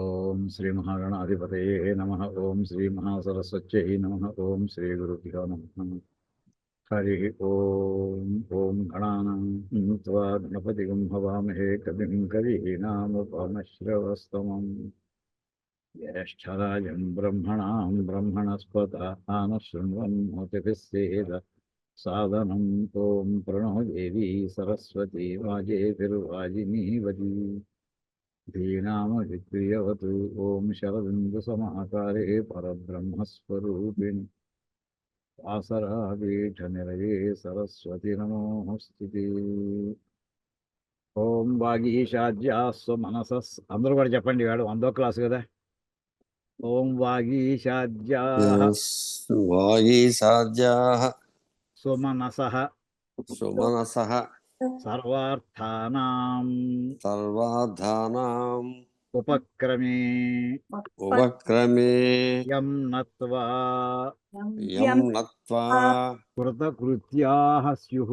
ఓం శ్రీ మహాగణాధిపతయే నమః. ఓం శ్రీ మహాసరస్వత్యై నమః. ఓం శ్రీ గురుభ్యో నమః. హరి ఓం. ఓం గణానాం త్వా గణపతిం హవామహే కవిం కవీనాముపమశ్రవస్తమం జ్యేష్ఠరాజం బ్రహ్మణాం బ్రహ్మణస్పత ఆనశృణ్వన్నోతిభిः సేద సాదనం. ఓం ప్రణో దేవీ సరస్వతి వాజేతిర్వాజినీవతి ధీనామవిక్రియవతు. ఓం శరదిందుసమాకారే పరబ్రహ్మస్వరూపిణి వాసరాపీఠనిలయే సరస్వతి నమోస్తుతే. ఓం వాగీషాద్యాస్వ మనసస్. అందరూ కూడా చెప్పండి, వాడు 100వ క్లాసు కదా. ఓం వాగీషాద్యాః వాగీసాద్యాః సుమనసః సుమనసః సర్వార్థానాం సర్వార్థానాం ఉపక్రమే ఉపక్రమే యం నత్వా యం నత్వా కృతకృత్యాః స్యుః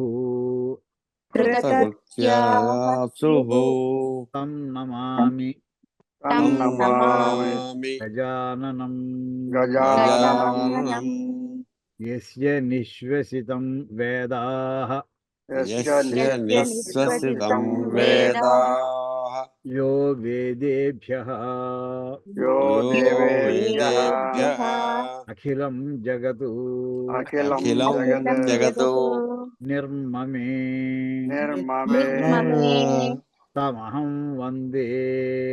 కృతకృత్యాసుః తం నమామి తం నమామి గజాననం గజాననం యస్య నిశ్వసితం వేదాః యస్య నిశ్వసితం వేదాః యో వేదేభ్యః యో వేదేభ్యః అఖిలం జగతు అఖిలం జగతు నిర్మమే తమహం వందే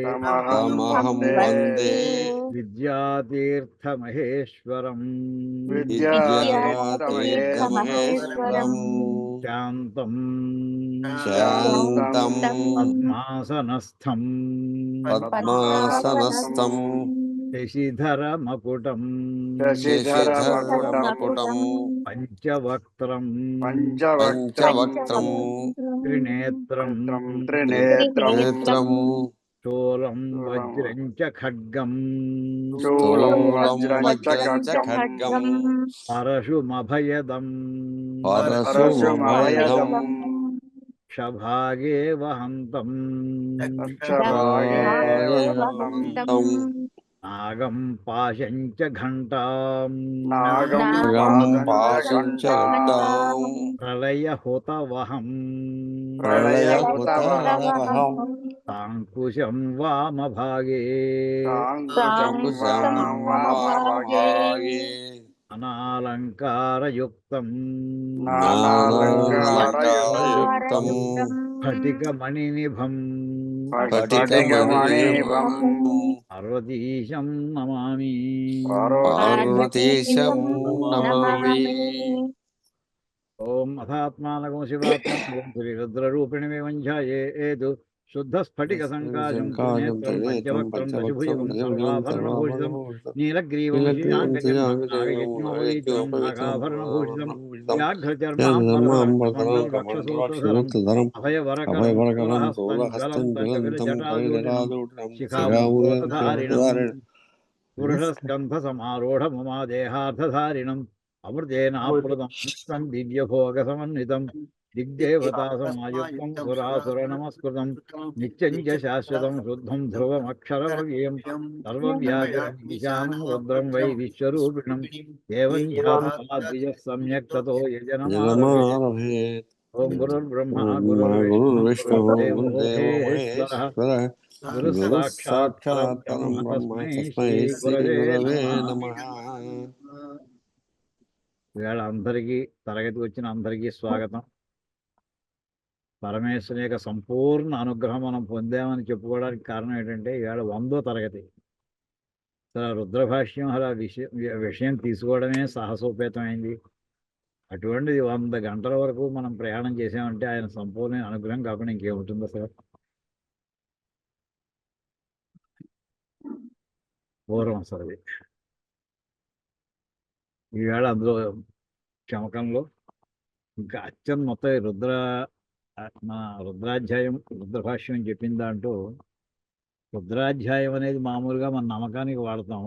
తమహం వందే విద్యాతీర్థమహేశ్వరం విద్యాతీర్థమహేశ్వరం శాంతం శాంతం పద్మాసనస్థం పద్మాసనస్థం శశిధరమకుటం శశిధరమకుటం పంచవక్త్రం పంచవక్త్రం త్రినేత్రం నేత్రం స్థూలం వజ్రం చ ఖడ్గం స్థూలం వజ్రం చ ఖడ్గం పరశుమభయదం పరశుమభయదం షభాగే వహంతం నాగం పాశం చ ఘంటాం నాగం పాశం చ ఘంటాం ప్రళయహుతవహం ప్రళయహుతవహం తాంకుశం వామభాగే తాంకుశం వామభాగే అనాలంకారయుక్తం నానాలంకారయుక్తం స్ఫటికమణినిభం స్ఫటికమణినిభం పార్వతీశం నమామి పార్వతీశం నమామి. ఓం అథాత్మానకం శివాత్మం ఓం శ్రీరుద్రరూపిణి వంధ్యాయేతు శుద్ధ స్ఫటిక సంకాశం త్రినేత్రం పంచవక్త్రం దశభుజం సర్వాభరణభూషితం నీలగ్రీవం శ్రీనాగయజ్ఞోపవీతం నాగాభరణభూషితం వ్యాఘ్రచర్మాంబరం రక్షసూత్రధరం అభయవరకరం స్థూలహస్తం జటాధూరం శిఖాముధారిణం పురుషస్కంధసమారూఢమమాదేహార్థధారిణం అమృతేనాప్లుతం దివ్యభోగసమన్వితం దిగ్దేవతాసమాయుక్తం సురాసుర నమస్కృతం నిత్యం చ శాశ్వతం శుద్ధం ధ్రువమక్షరమవ్యయం సర్వవ్యాకరణం రుద్రం వై విశ్వరూపిణం దేవం ధ్యాద్విజ సమ్యక్ తతో యజనమారభేత్. ఓం గురుర్బ్రహ్మ గురుర్విష్ణుః గురుర్దేవో గురుర్దేవో మహేశ్వరః గురుస్సాక్షాత్ పరబ్రహ్మ తస్మై తస్మై శ్రీ శ్రీ గురవే నమః. నమః. ఇవాళ అందరికీ తరగతి వచ్చిన అందరికీ స్వాగతం. పరమేశ్వరుని యొక్క సంపూర్ణ అనుగ్రహం మనం పొందామని చెప్పుకోవడానికి కారణం ఏంటంటే ఇవాళ 100వ తరగతి. అసలు రుద్రభాష్యం అలా విషయం తీసుకోవడమే సాహసోపేతమైంది. అటువంటిది 100 గంటల వరకు మనం ప్రయాణం చేసామంటే ఆయన సంపూర్ణ అనుగ్రహం కాకుండా ఇంకేముంటుందో సార్. పూర్వం అసలు అది ఈవేళ అందులో చమకంలో ఇంకా మొత్తం మన రుద్రాధ్యాయం రుద్రభాష్యం అని చెప్పిన దాంట్లో రుద్రాధ్యాయం అనేది మామూలుగా మన నమ్మకానికి వాడతాం.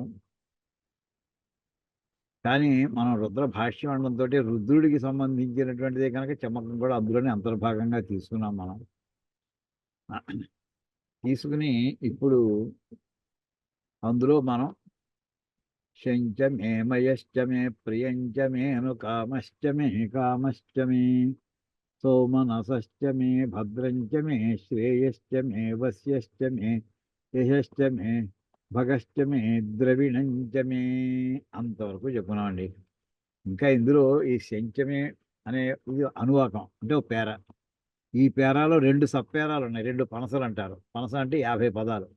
కానీ మనం రుద్రభాష్యం అనడంతో రుద్రుడికి సంబంధించినటువంటిదే కనుక చమకం కూడా అందులోనే అంతర్భాగంగా తీసుకున్నాం మనం. తీసుకుని ఇప్పుడు అందులో మనం శంచ మే మయశ్చ మే ప్రియంచ మేను కామశ్చ మే కామశ్చ మే సోమనసశ్చ మే భద్రంచ మే శ్రేయశ్చ మే వస్యశ్చ మే యశశ్చ మే భగశ్చ మే ద్రవిణంచ మే అంతవరకు చెప్పుకున్నామండి. ఇంకా ఇందులో ఈ శంచమే అనే ఇది అనువాకం అంటే ఒక పేర. ఈ పేరాలో 2 సప్పేరాలు ఉన్నాయి. 2 పనసలు అంటారు. పనస అంటే 50 పదాలు.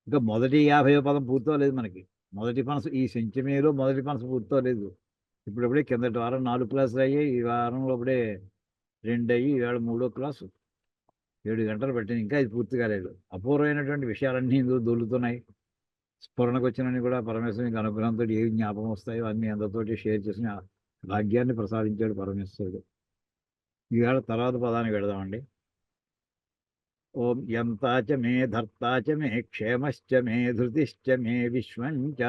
ఇంకా మొదటి 50వ పదం పూర్తవలేదు మనకి. మొదటి పనస ఈ శంచమేలో మొదటి పనస పూర్తవలేదు. ఇప్పుడప్పుడే కిందటి వారం 4 క్లాసులు అయ్యాయి. ఈ వారంలో అప్పుడే 2 అయ్యి ఇవాళ 3వ క్లాసు. 7 గంటలు పట్టింది. ఇంకా ఇది పూర్తి కాలేదు. అపూర్వమైనటువంటి విషయాలన్నీ ఇందులో దొర్లుతున్నాయి. స్ఫురణకు వచ్చినవి కూడా పరమేశ్వరునికి అనుగ్రహంతో ఏవి జ్ఞాపకం వస్తాయో అన్ని అందరితోటి షేర్ చేసిన భాగ్యాన్ని ప్రసాదించాడు పరమేశ్వరుడు. ఈవేళ తర్వాత పదానికి వెళదామండి. ఓం యంతాచ మే ధర్తాచ మే క్షేమశ్చ మే ధృతిశ్చ మే విశ్వంచ.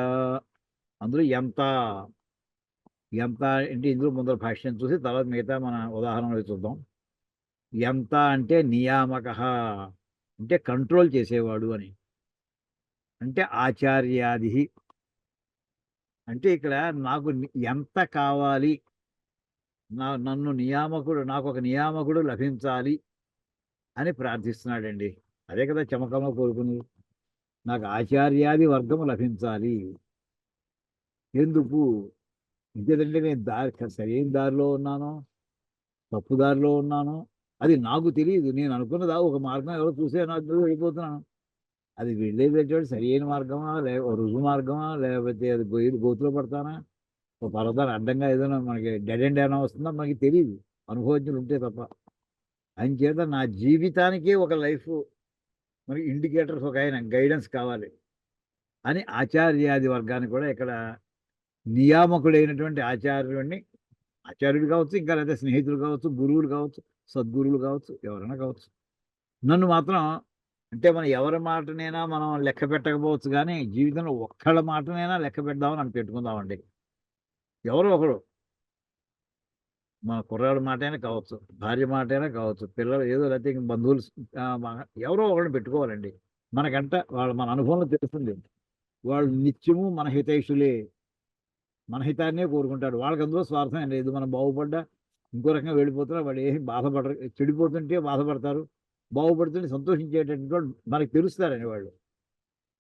అందులో ఎంత ఎంత అంటే ఇందులో ముందర భాష్యం చూసి తర్వాత మిగతా మన ఉదాహరణలు చూద్దాం. ఎంత అంటే నియామక అంటే కంట్రోల్ చేసేవాడు అని, అంటే ఆచార్యాది. అంటే ఇక్కడ నాకు ఎంత కావాలి, నన్ను నియామకుడు, నాకు ఒక నియామకుడు లభించాలి అని ప్రార్థిస్తున్నాడండి. అదే కదా చమకమ్మ కోరుకుని, నాకు ఆచార్యాది వర్గము లభించాలి. ఎందుకు? ఇంకేదంటే నేను సరైన దారిలో ఉన్నాను, తప్పు దారిలో ఉన్నాను, అది నాకు తెలియదు. నేను అనుకున్నదా ఒక మార్గం ఎవరో చూసే నాకు వెళ్ళిపోతున్నాను. అది వెళ్ళేటటువంటి సరైన మార్గమా, రుజువు మార్గమా, లేకపోతే అది గోతులో పడతానా, ఒక పర్వతాన్ని అడ్డంగా ఏదైనా మనకి డెడ్ ఎండ్ ఏమైనా వస్తుందా మనకి తెలియదు, అనుభవజ్ఞులు ఉంటే తప్ప. అంచేత నా జీవితానికి ఒక లైఫ్ మనకి ఇండికేటర్స్, ఒక ఆయన గైడెన్స్ కావాలి అని ఆచార్యాది వర్గాన్ని కూడా ఇక్కడ నియామకుడైనటువంటి ఆచార్యుడిని, ఆచార్యుడు కావచ్చు, ఇంకా లేదా స్నేహితులు కావచ్చు, గురువులు కావచ్చు, సద్గురువులు కావచ్చు, ఎవరైనా కావచ్చు, నన్ను మాత్రం అంటే మనం ఎవరి మాటనైనా మనం లెక్క పెట్టకపోవచ్చు, కానీ జీవితంలో ఒక్కళ్ళ మాటనైనా లెక్క పెడదామని అని పెట్టుకుందామండి. ఎవరో ఒకడు, మన కుర్రాడు మాటైనా కావచ్చు, భార్య మాటైనా కావచ్చు, పిల్లలు ఏదో లేకపోతే ఇంక బంధువులు, ఎవరో ఒకరిని పెట్టుకోవాలండి. మనకంట మన అనుభవంలో తెలుస్తుంది. వాళ్ళు నిత్యము మన హితైషులే, మన హితాన్నే కోరుకుంటాడు. వాళ్ళకి అందులో స్వార్థం ఏం లేదు. మనం బాగుపడ్డా ఇంకో రకంగా వెళ్ళిపోతారు, వాళ్ళు ఏమి బాధపడరు. చెడిపోతుంటే బాధపడతారు, బాగుపడుతుంటే సంతోషించేటటువంటి వాళ్ళు మనకి తెలుస్తారని, వాళ్ళు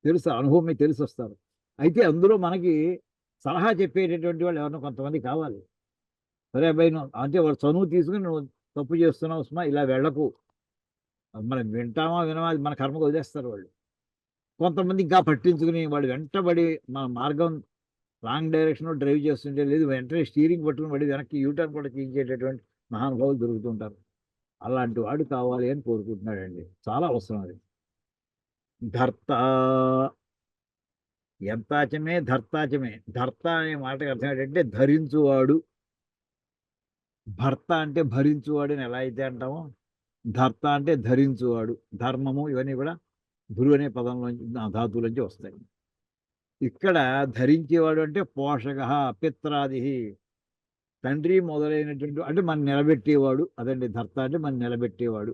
తెలుస్తారు, అనుభవం మీకు తెలిసి వస్తారు. అయితే అందులో మనకి సలహా చెప్పేటటువంటి వాళ్ళు ఎవరినో కొంతమంది కావాలి. సరే అబ్బాయి, నువ్వు అంటే వాడు చనువు తీసుకుని నువ్వు తప్పు చేస్తున్నావు సుమా, ఇలా వెళ్ళకు, మనం వింటామా వినమా అది మన కర్మకు వదిలేస్తారు వాళ్ళు. కొంతమంది ఇంకా పట్టించుకుని వాడు వెంటబడి మన మార్గం రాంగ్ డైరెక్షన్లో డ్రైవ్ చేస్తుంటే, లేదు వెంటనే స్టీరింగ్ పట్టుకుని పడి వెనక్కి యూటర్న్ కూడా చేయించేటటువంటి మహానుభావులు దొరుకుతుంటారు. అలాంటి వాడు కావాలి అని కోరుకుంటున్నాడండి. చాలా అవసరం అది. ధర్త, ఎంతాచమే ధర్తాచమే. ధర్త అనే మాటకి అర్థం ఏంటంటే ధరించువాడు. భర్త అంటే భరించువాడు అని ఎలా అయితే అంటామో, ధర్త అంటే ధరించువాడు. ధర్మము ఇవన్నీ కూడా ధృ అనే పదంలోంచి, ధాతువులోంచి వస్తాయి. ఇక్కడ ధరించేవాడు అంటే పోషక, పిత్రాది, తండ్రి మొదలైనటువంటి అంటే మనం నిలబెట్టేవాడు. అదండి ధర్త అంటే మనం నిలబెట్టేవాడు,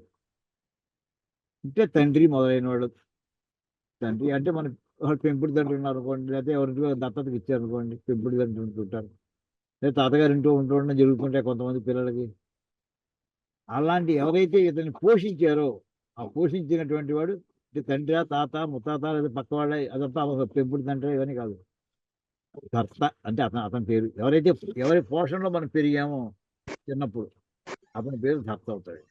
అంటే తండ్రి మొదలైనవాడు. తండ్రి అంటే మన పెంపుడు తండ్రి ఉన్నారు అనుకోండి, లేకపోతే ఎవరింటికో దత్తతకి ఇచ్చారనుకోండి, పెంపుడు తండ్రి ఉంటుంటారు, లేదా తాతగారి ఇంటూ ఉంటుండడం జరుగుతుంటాయి కొంతమంది పిల్లలకి. అలాంటి ఎవరైతే ఇతన్ని పోషించారో, ఆ పోషించినటువంటి వాడు అంటే తండ్రి, తాత, ముత్తాత, లేదా పక్క వాళ్ళ, అదంతా పెంపుడు తండ్రి ఇవన్నీ కాదు. భర్త అంటే అతని పేరు. ఎవరి పోషణలో మనం పెరిగామో చిన్నప్పుడు, అతని పేరు భర్త అవుతాడు.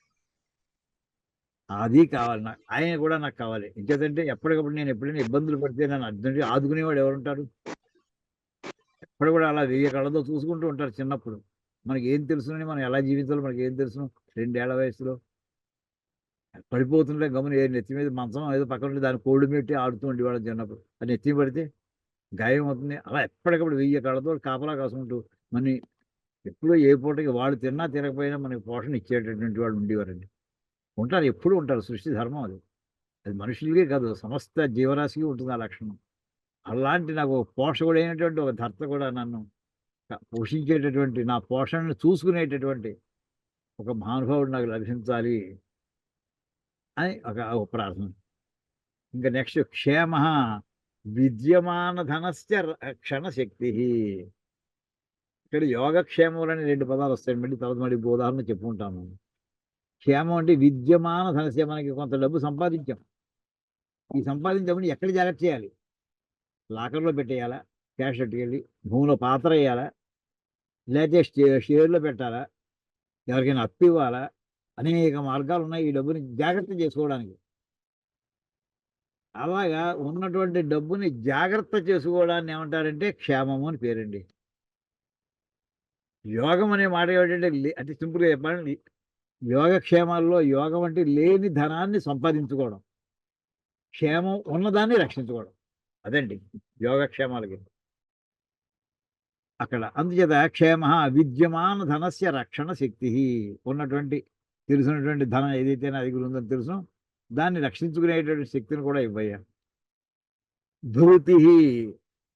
అది కావాలి నాకు, ఆయన కూడా నాకు కావాలి. ఇంకేదంటే ఎప్పటికప్పుడు నేను ఎప్పుడైనా ఇబ్బందులు పడితే నన్ను అర్జెంట్గా ఆదుకునేవాడు ఎవరుంటారు? ఎప్పుడు కూడా అలా 1000 కళ్ళతో చూసుకుంటూ ఉంటారు చిన్నప్పుడు. మనకి ఏం తెలుసునని, మనం ఎలా జీవించాలో మనకి ఏం తెలుసును? 2 ఏళ్ల వయసులో పడిపోతుంటే గమ్మున నెత్తి మీద మంచం ఏదో పక్కన ఉంటే దాన్ని కోళ్ళు పెట్టి ఆడుతూ ఉండేవాళ్ళం చిన్నప్పుడు. అది నెత్తి పడితే గాయం అవుతుంది. అలా ఎప్పటికప్పుడు 1000 కళ్ళతో కాపలా కాసుకుంటూ మన్ని ఎప్పుడో ఏ పూటకి వాళ్ళు తిన్నా తినకపోయినా మనకి పోషణ ఇచ్చేటటువంటి వాళ్ళు ఉండేవారండి. ఉంటారు, ఎప్పుడూ ఉంటారు. సృష్టి ధర్మం అది. అది మనుషులకే కాదు, సమస్త జీవరాశికి ఉంటుంది ఆ లక్షణం. అలాంటి నాకు పోషకుడైనటువంటి ఒక భర్త కూడా నన్ను పోషించేటటువంటి, నా పోషణను చూసుకునేటటువంటి ఒక మహానుభావుడు నాకు లభించాలి అని ఒక ప్రార్థన. ఇంకా నెక్స్ట్ క్షేమ, విద్యమాన ధనస్య రక్షణ శక్తి. ఇక్కడ యోగక్షేమములని 2 పదాలు వస్తాయి. మళ్ళీ తర్వాత మళ్ళీ ఉదాహరణ చెప్పుకుంటాము. క్షేమం అంటే విద్యమాన ధనస్య, మనకి కొంత డబ్బు సంపాదించాం. ఈ సంపాదించమని ఎక్కడ జాగ్రత్త చేయాలి? లాకర్లో పెట్టేయాలా, క్యాష్ పెట్టుకెళ్ళి భూమిలో పాత్ర వేయాలా, లేకపోతే షేర్లో పెట్టాలా, ఎవరికైనా అప్పు ఇవ్వాలా? అనేక మార్గాలు ఉన్నాయి ఈ డబ్బుని జాగ్రత్త చేసుకోవడానికి. అలాగా ఉన్నటువంటి డబ్బుని జాగ్రత్త చేసుకోవడాన్ని ఏమంటారంటే క్షేమము అని పేరండి. యోగం అనే మాట ఏమిటంటే అంటే సింపుల్గా చెప్పాలండి, యోగక్షేమాల్లో యోగం అంటే లేని ధనాన్ని సంపాదించుకోవడం, క్షేమం ఉన్నదాన్ని రక్షించుకోవడం. అదండి యోగక్షేమాలకి అక్కడ. అందుచేత క్షేమ విద్యమాన ధనస్య రక్షణ శక్తి. ఉన్నటువంటి తెలిసినటువంటి ధనం ఏదైతే నా దగ్గర ఉందని తెలుసు, దాన్ని రక్షించుకునేటువంటి శక్తిని కూడా ఇవ్వయ్యా. ధృతి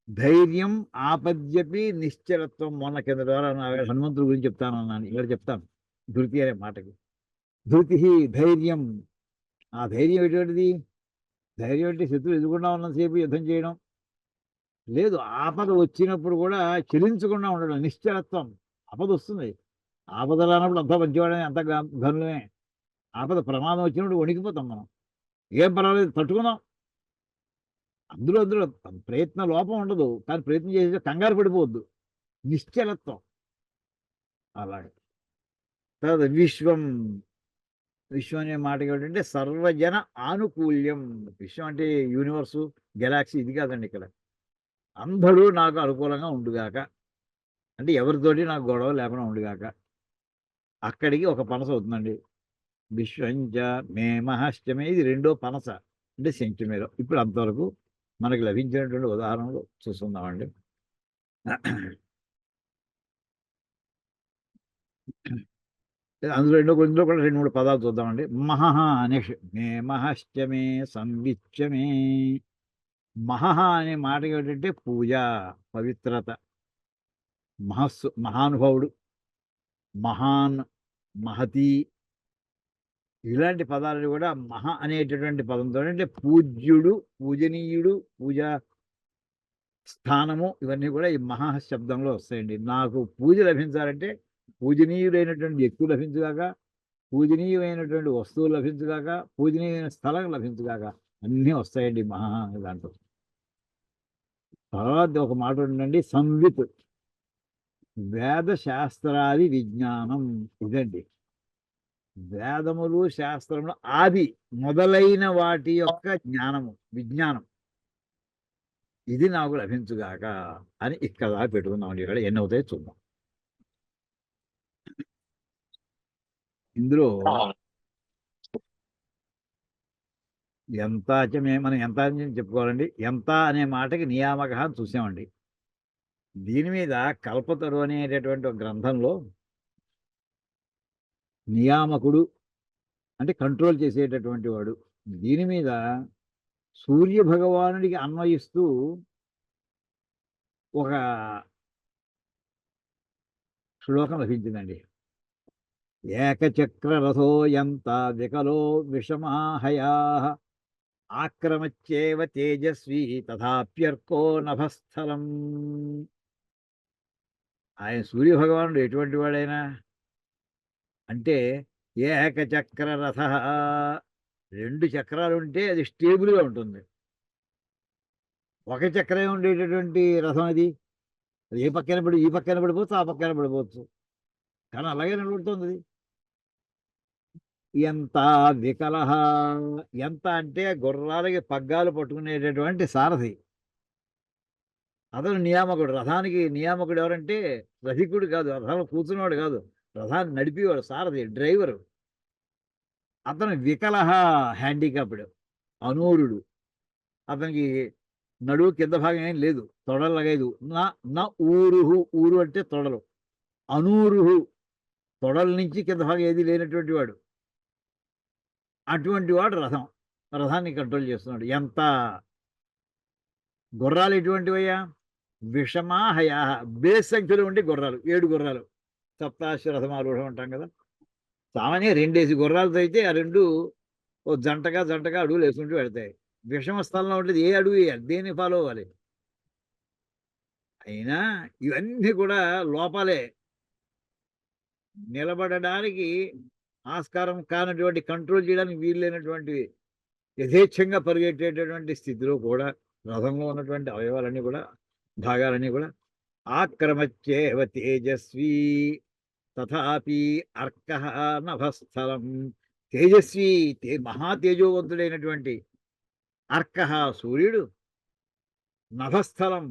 ధైర్యం ఆపద్యపి నిశ్చలత్వం. మొన్న కింద ద్వారా హనుమంతుడి గురించి చెప్తాను అన్నాను, ఇక్కడ చెప్తాను ధృతి అనే మాటకి. ధృతి ధైర్యం. ఆ ధైర్యం ఎటువంటిది? ధైర్యం అంటే శత్రువు ఎదుగుకుండా ఉన్నంతసేపు యుద్ధం చేయడం లేదు, ఆపద వచ్చినప్పుడు కూడా చెలించకుండా ఉండడం, నిశ్చలత్వం. ఆపద వస్తుంది, ఆపద రానప్పుడు అంతా మంచివాడని అంత ఘనులమే. ఆపద ప్రమాదం వచ్చినప్పుడు వణికిపోతాం మనం. ఏం పర్వాలేదు తట్టుకుందాం. అందులో ప్రయత్న లోపం ఉండదు, కానీ ప్రయత్నం చేసే కంగారు పడిపోవద్దు. నిశ్చలత్వం అలాగే. తర్వాత విశ్వం. విశ్వం అనే మాట ఏమిటంటే సర్వజన ఆనుకూల్యం. విశ్వం అంటే యూనివర్సు, గెలాక్సీ ఇది కాదండి. ఇక్కడ అందరూ నాకు అనుకూలంగా ఉండుగాక, అంటే ఎవరితోటి నాకు గొడవ లేకుండా ఉండుగాక. అక్కడికి ఒక పనస అవుతుందండి. విశ్వంచ మే మహశ్చమే, ఇది 2వ పనస అంటే శంఖమేరం. ఇప్పుడు అంతవరకు మనకి లభించినటువంటి ఉదాహరణలు చూస్తున్నామండి. అందులో ఇందులో కూడా 2-3 పదాలు చూద్దామండి. మహః అనే మే మహశ్చమే సంవిచ్చమే. మహః అనే మాట ఏమిటంటే పూజ, పవిత్రత, మహస్సు మహానుభావుడు, మహాన్, మహతి, ఇలాంటి పదాలను కూడా మహ అనేటటువంటి పదంతో అంటే పూజ్యుడు, పూజనీయుడు, పూజా స్థానము, ఇవన్నీ కూడా ఈ మహా శబ్దంలో వస్తాయండి. నాకు పూజ లభించాలంటే పూజనీయుడైనటువంటి వ్యక్తులు లభించుగాక, పూజనీయమైనటువంటి వస్తువులు లభించుగాక, పూజనీయమైన స్థలం లభించుగాక, అన్నీ వస్తాయండి మహా అనే దాంట్లో. తర్వాత ఒక మాట ఉండండి, సంవిత్. వేద శాస్త్రాది విజ్ఞానం. ఇదండి వేదములు శాస్త్రములు ఆది మొదలైన వాటి యొక్క జ్ఞానము, విజ్ఞానం. ఇది నాకు లభించుగాక అని ఇక్కడ పెట్టుకుందామండి. ఇక్కడ ఎన్ని అవుతాయో చూద్దాం. ఇందులో ఎంత మనం ఎంత అని చెప్పుకోవాలండి. ఎంత అనే మాటకి నియామక అని చూసామండి. దీని మీద కల్పతరు అనేటటువంటి ఒక గ్రంథంలో నియామకుడు అంటే కంట్రోల్ చేసేటటువంటి వాడు, దీని మీద సూర్య భగవానుడికి అన్వయిస్తూ ఒక శ్లోకం లభించిందండి. ఏకచక్ర రథో యంత వికలో విషమాహయా ఆక్రమచ్చేవ తేజస్వి తథాప్యర్కో నభస్థలం. ఆయన సూర్యభగవానుడు ఎటువంటి వాడైనా అంటే ఏకచక్ర రథ, 2 చక్రాలు ఉంటే అది స్టేబుల్గా ఉంటుంది. ఒక చక్రం ఉండేటటువంటి రథం అది ఏ పక్కన పడి ఈ పక్కన పడిపోవచ్చు, ఆ పక్కన పడిపోవచ్చు, కానీ అలాగే నిలబడుతుంది అది. ఎంత వికలహ. ఎంత అంటే గుర్రాలకి పగ్గాలు పట్టుకునేటటువంటి సారథి, అతను నియామకుడు. రథానికి నియామకుడు ఎవరంటే రథికుడు కాదు, రథంలో కూర్చున్నవాడు కాదు, రథాన్ని నడిపేవాడు సారథి, డ్రైవరు. అతను వికలహ, హ్యాండిక్యాప్డ్, అనూరుడు. అతనికి నడువు కింద భాగం ఏం లేదు, తొడలు లగైదు. నా ఊరుహు, ఊరు అంటే తొడలు, అనూరుహు తొడల నుంచి కింద భాగం ఏది లేనటువంటి వాడు. అటువంటి వాడు రథాన్ని కంట్రోల్ చేస్తున్నాడు. ఎంత గుర్రాలు ఎటువంటివయ్యా? విషమాహయా, బేస్ సంఖ్యలో ఉండే గుర్రాలు, 7 గుర్రాలు. సప్తాశ్వరథమారూఢం అంటాం కదా. సామాన్యంగా 2 గుర్రాలతో అయితే ఆ 2 ఓ జంటగా అడుగులు వేసుకుంటూ వెళ్తాయి. విషమ స్థలంలో ఉంటుంది. ఏ అడుగు వేయాలి, దేన్ని ఫాలో అవ్వాలి? అయినా ఇవన్నీ కూడా లోపాలే. నిలబడడానికి ఆస్కారం కానటువంటి, కంట్రోల్ చేయడానికి వీల్లేనటువంటివి. యథేచ్ఛంగా పరిగెట్టేటటువంటి స్థితిలో కూడా రథంలో ఉన్నటువంటి అవయవాలన్నీ కూడా, భాగాలన్నీ కూడా ఆక్రమచ్చేవ తేజస్వీ తథాపి అర్కః నభస్థలం. తేజస్వి, మహా తేజోవంతుడైనటువంటి అర్కః సూర్యుడు, నభస్థలం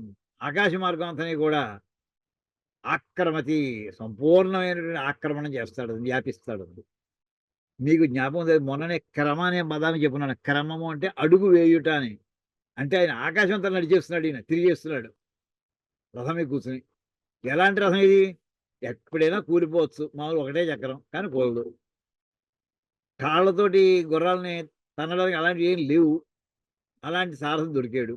ఆకాశ మార్గం అంతని కూడా ఆక్రమతి సంపూర్ణమైనటువంటి ఆక్రమణ చేస్తాడు, వ్యాపిస్తాడు. మీకు జ్ఞాపకం లేదు, మొన్ననే క్రమ అనే పదాన్ని చెప్పున్నాను. క్రమము అంటే అడుగు వేయుట అని. అంటే ఆయన ఆకాశం అంతా నడిచేస్తున్నాడు, ఈయన తిరిగేస్తున్నాడు రథం మీద కూర్చుని. ఎలాంటి రథం ఇది? ఎప్పుడైనా కూలిపోవచ్చు, మామూలు ఒకటే చక్రం, కానీ కూలదు. కాళ్ళతోటి గుర్రాలని తనడానికి అలాంటివి ఏం లేవు. అలాంటి సారథి దొరికాడు.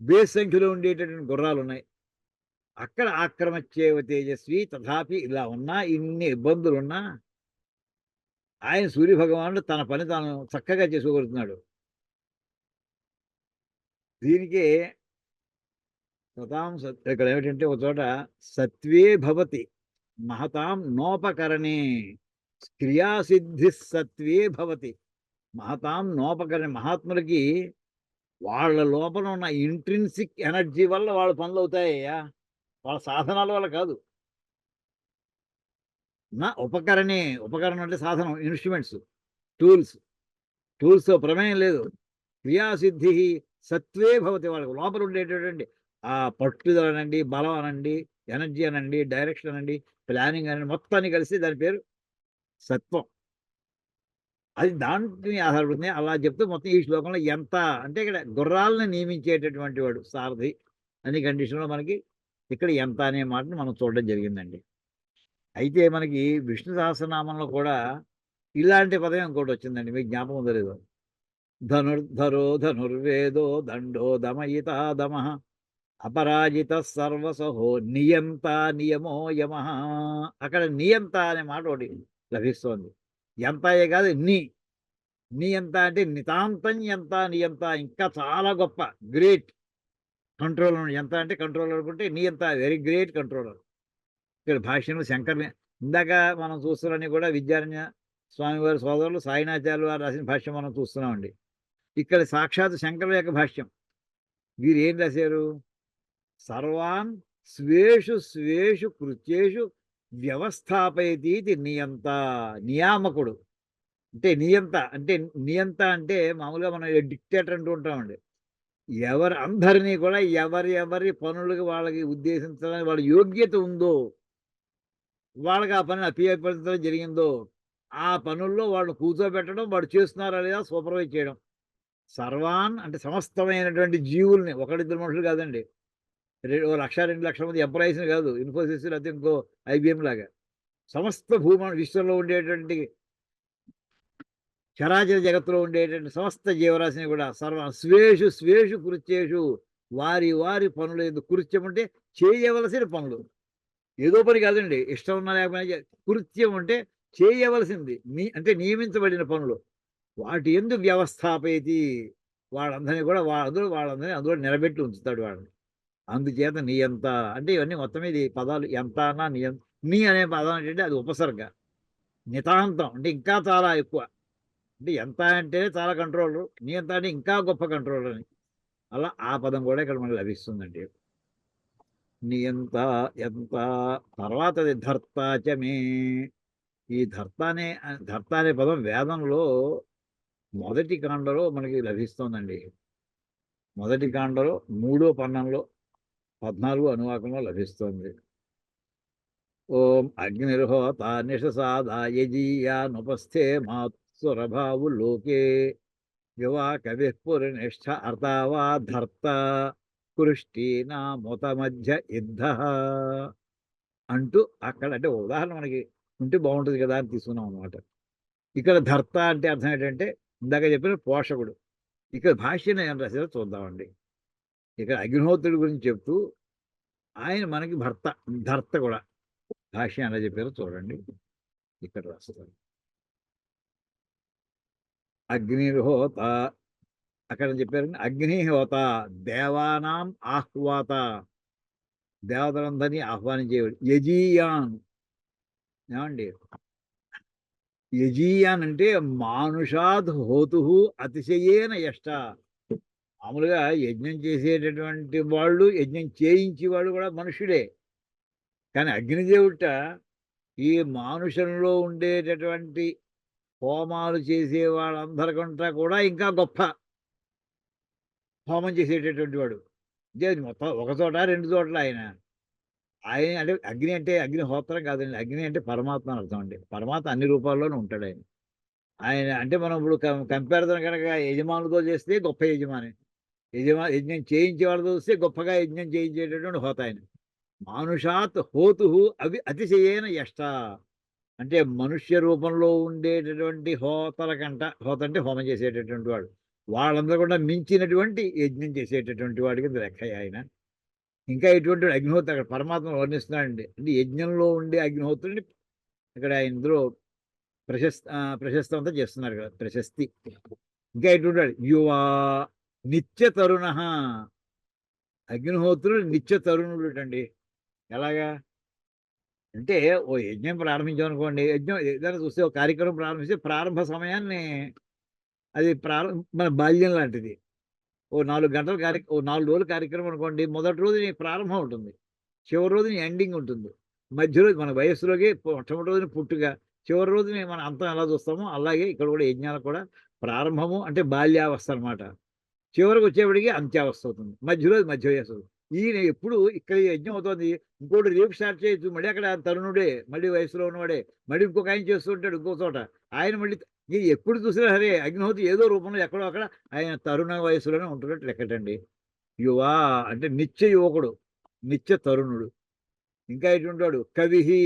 బేస్ సంఖ్యలో ఉండేటటువంటి గుర్రాలు ఉన్నాయి. అక్కడ ఆక్రమచ్చేవ తేజస్వి తథాపి, ఇలా ఉన్నా, ఇన్ని ఇబ్బందులున్నా ఆయన సూర్యభగవానుడు తన పని తాను చక్కగా చేసుకోగలుగుతున్నాడు. దీనికే సతాం ఇక్కడ ఏమిటంటే, ఒక చోట సత్వే భవతి మహతాం నోపకరణే క్రియాసిద్ధి సత్వే భవతి మహతాం నోపకరణే. మహాత్ములకి వాళ్ళ లోపల ఉన్న ఇంట్రిన్సిక్ ఎనర్జీ వల్ల వాళ్ళ పనులు అవుతాయ్యా, వాళ్ళ సాధనాల వల్ల కాదు. నా ఉపకరణే, ఉపకరణం అంటే సాధనం, ఇన్స్ట్రుమెంట్స్, టూల్స్తో ప్రమేయం లేదు. క్రియాసిద్ధి సత్వే భవతి, వాళ్ళకి లోపల ఉండేటటువంటి ఆ పట్టుదల అనండి, బలం అనండి, ఎనర్జీ అనండి, డైరెక్షన్ అనండి, ప్లానింగ్ అనండి, మొత్తాన్ని కలిసి దాని పేరు సత్వం. అది దాంట్ని ఆధారపడుతుంది. అలా చెప్తూ మొత్తం ఈ శ్లోకంలో ఎంత అంటే, ఇక్కడ గుర్రాలను నియమించేటటువంటి వాడు సారథి అనే కండిషన్లో మనకి ఇక్కడ ఎంత అనే మాటను మనం చూడడం జరిగిందండి. అయితే మనకి విష్ణు సహస్రనామంలో కూడా ఇలాంటి పదం ఇంకోటి వచ్చిందండి, మీకు జ్ఞాపకం ఉందో లేదో. ధనుర్ధరో ధనుర్వేదో దండో దమయితా దమః అపరాజిత సర్వసహో నియంత నియమో యమః. అక్కడ నియంత అనే మాట ఒకటి లభిస్తోంది. ఎంతయే కాదు, నీ ఎంత అంటే నితాంతం ఎంత, నియంత ఇంకా చాలా గొప్ప, గ్రేట్ కంట్రోలర్. ఎంత అంటే కంట్రోలర్ అనుకుంటే, నియంత వెరీ గ్రేట్ కంట్రోలర్. ఇక్కడ భాష్యంలో శంకర్ని ఇందాక మనం చూస్తున్నాన్ని కూడా విద్యారణ్య స్వామివారి సోదరులు సాయినాచార్యులు వారు రాసిన భాష్యం మనం చూస్తున్నామండి. ఇక్కడ సాక్షాత్ శంకరుల యొక్క భాష్యం. వీరు ఏం రాశారు? సర్వాన్ స్వేషు స్వేషు కృత్యేషు వ్యవస్థాపయతీతి నియంత. నియామకుడు అంటే నియంత. అంటే నియంత అంటే మామూలుగా మనం డిక్టేటర్ అంటూ ఉంటామండి. అందరినీ కూడా ఎవరి పనులకి వాళ్ళకి ఉద్దేశించడానికి వాళ్ళ యోగ్యత ఉందో, వాళ్ళకి ఆ పని అప్పగించడం జరిగిందో, ఆ పనుల్లో వాళ్ళు కూర్చోబెట్టడం, వాడు చేస్తున్నారా లేదా సూపర్వైజ్ చేయడం. సర్వాన్ అంటే సమస్తమైనటువంటి జీవుల్ని, ఒకరిద్దరు మనుషులు కాదండి, 1,00,000-2,00,000 మంది ఎంప్లాయీస్ని కాదు, ఇన్ఫోసిస్ లేకపోతే ఇంకో IBM లాగా. సమస్త విశ్వంలో ఉండేటువంటి చరాచర జగత్తులో ఉండేటువంటి సమస్త జీవరాశిని కూడా స్వేషు స్వేషు కృత్యేషు, వారి పనులు. ఎందుకు కృత్యం అంటే చేయవలసిన పనులు, ఏదో పని కాదండి, ఇష్టం ఉన్నా లేకపోయినా. కృత్యం అంటే చేయవలసింది, అంటే నియమించబడిన పనులు. వాటి ఎందు వ్యవస్థాపయతి, వాళ్ళందరినీ కూడా వాళ్ళందరినీ అందులో నిలబెట్టి ఉంచుతాడు వాళ్ళని. అందుచేత నియంత అంటే ఇవన్నీ మొత్తం ఇది పదాలు. ఎంత అన్నా నీ అనే పదం ఏంటంటే అది ఉపసర్గ. నితాంతం అంటే ఇంకా చాలా ఎక్కువ. అంటే ఎంత అంటే చాలా కంట్రోలరు, నియంత అంటే ఇంకా గొప్ప కంట్రోలర్ అని. అలా ఆ పదం కూడా ఇక్కడ మనకు లభిస్తుందండి. నియంత ఎంత. తర్వాత అది ధర్తాచమే. ఈ ధర్త అనే పదం వేదంలో మొదటి కాండలో మనకి లభిస్తోందండి. మొదటి కాండలో 3వ పన్నంలో 14 అనువాకంలో లభిస్తోంది. ఓం అగ్నిర్హోత నిషసాదాయజీయానుపస్థే మాత్సురభావు లోకే యువా కవిఃపురనిష్ఠ అర్తావా ధర్త కృష్టీనా మొత మధ్య యుద్ధ అంటూ అక్కడ అంటే ఉదాహరణ మనకి ఉంటే బాగుంటుంది కదా అని తీసుకున్నాం అనమాట. ఇక్కడ ధర్త అంటే అర్థం ఏంటంటే ఇందాక చెప్పిన పోషకుడు. ఇక్కడ భాష్యం ఏం రాశారో చూద్దామండి. ఇక్కడ అగ్నిహోత్రుడి గురించి చెప్తూ ఆయన మనకి ధర్త కూడా. భాష్యం ఎలా చెప్పారో చూడండి, ఇక్కడ రాస్తారు. అగ్నిర్హోత అక్కడ చెప్పారు అగ్నిహోత దేవానాం ఆహ్వాత, దేవతలందరినీ ఆహ్వానించేవాడు. యజీయాన్ ఏమండి, యజీయాన్ అంటే మానుషాద్ హోతు అతిశయేన యష్ట. మామూలుగా యజ్ఞం చేసేటటువంటి వాళ్ళు, యజ్ఞం చేయించేవాడు కూడా మనుషుడే. కానీ అగ్నిదేవుట ఈ మానుషంలో ఉండేటటువంటి హోమాలు చేసే వాళ్ళందరికంటా కూడా ఇంకా గొప్ప హోమం చేసేటటువంటి వాడు. అంటే అది మొత్తం ఒక చోట రెండు చోట్ల ఆయన ఆయన అంటే అగ్ని అంటే అగ్నిహోత్రం కాదండి. అగ్ని అంటే పరమాత్మ అని అర్థం అండి. పరమాత్మ అన్ని రూపాల్లోనూ ఉంటాడు ఆయన. ఆయన అంటే మనం ఇప్పుడు కంపారిజన్ కనుక యజమానులతో చేస్తే గొప్ప యజమాని, యజ్ఞం చేయించే వాళ్ళతో చూస్తే గొప్పగా యజ్ఞం చేయించేటటువంటి హోత ఆయన. మానుషాత్ హోతు అవి అతిశయేన యష్ట, అంటే మనుష్య రూపంలో ఉండేటటువంటి హోతల కంట, హోత అంటే హోమం చేసేటటువంటి వాడు, వాళ్ళందరూ కూడా మించినటువంటి యజ్ఞం చేసేటటువంటి వాడికి లెక్క ఆయన. ఇంకా ఇటువంటి అగ్నిహోత్రుడు అక్కడ పరమాత్మ వర్ణిస్తున్నాడండి. అంటే యజ్ఞంలో ఉండే అగ్నిహోత్రుడిని ఇక్కడ ఆయన ఇందులో ప్రశస్తి అంతా చేస్తున్నారు కదా, ప్రశస్తి. ఇంకా ఎటువంటి యువా నిత్య తరుణ, అగ్నిహోత్రుడు నిత్య తరుణుడు అండి. ఎలాగా అంటే ఓ యజ్ఞం ప్రారంభించామనుకోండి, యజ్ఞం ఏదైనా చూస్తే ఒక కార్యక్రమం ప్రారంభిస్తే ప్రారంభ సమయాన్ని అది మన బాల్యం లాంటిది. ఓ 4 గంటల ఓ 4 రోజుల కార్యక్రమం అనుకోండి, మొదటి రోజు నీ ప్రారంభం ఉంటుంది, చివరి రోజు నీ ఎండింగ్ ఉంటుంది. మధ్య రోజు మన వయస్సులోకి మొట్టమొదటి రోజున పుట్టుక, చివరి రోజుని మన అంతం ఎలా చూస్తామో అలాగే ఇక్కడ కూడా యజ్ఞాలు కూడా ప్రారంభము అంటే బాల్యావస్థ అనమాట. చివరికి వచ్చేప్పటికి అంత్యావస్థ అవుతుంది, మధ్యలో మధ్య వయస్సు. ఈయన ఎప్పుడు ఇక్కడ యజ్ఞం అవుతుంది, ఇంకోటి రేపు స్టార్ట్ చేయొచ్చు, మళ్ళీ అక్కడ తరుణుడే, మళ్ళీ వయసులో ఉన్నవాడే, మళ్ళీ ఇంకొక ఆయన చేస్తుంటాడు ఇంకో చోట, ఆయన మళ్ళీ ఎప్పుడు చూసినా సరే అగ్నిహోత్రి ఏదో రూపంలో ఎక్కడో అక్కడ ఆయన తరుణ వయసులోనే ఉంటున్నట్టు లెక్కటండి. యువా అంటే నిత్య యువకుడు, నిత్య తరుణుడు. ఇంకా ఎటుంటాడు కవిహి,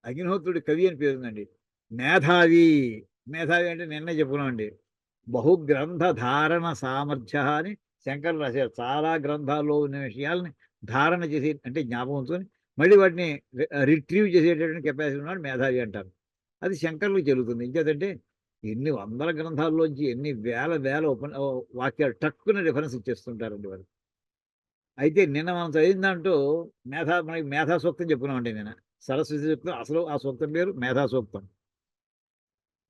అగ్నిహోత్రుడి కవి అని పేరుందండి. మేధావి, మేధావి అంటే నిన్నే చెప్పుకున్నామండి. బహుగ్రంథ ధారణ సామర్థ్య అని శంకర్లు రాశారు. చాలా గ్రంథాల్లో ఉన్న విషయాల్ని ధారణ చేసి అంటే జ్ఞాపకం ఉంచుకొని మళ్ళీ వాటిని రిట్రీవ్ చేసేటటువంటి కెపాసిటీ ఉన్నాడు మేధావి అంటారు. అది శంకర్లకు చెల్లుతుంది. ఇంకేదంటే ఎన్ని వందల గ్రంథాల్లోంచి ఎన్ని వేల వేల వాక్యాలు టక్కున రిఫరెన్స్ ఇచ్చేస్తుంటారండి వారు. అయితే నిన్న మనం చదివిన దాంట్లో మనకి మేధా సూక్తం చెప్పుకున్నామండి నిన్న. సరస్వతి సూక్తం, అసలు ఆ సూక్తం పేరు మేధా సూక్తం.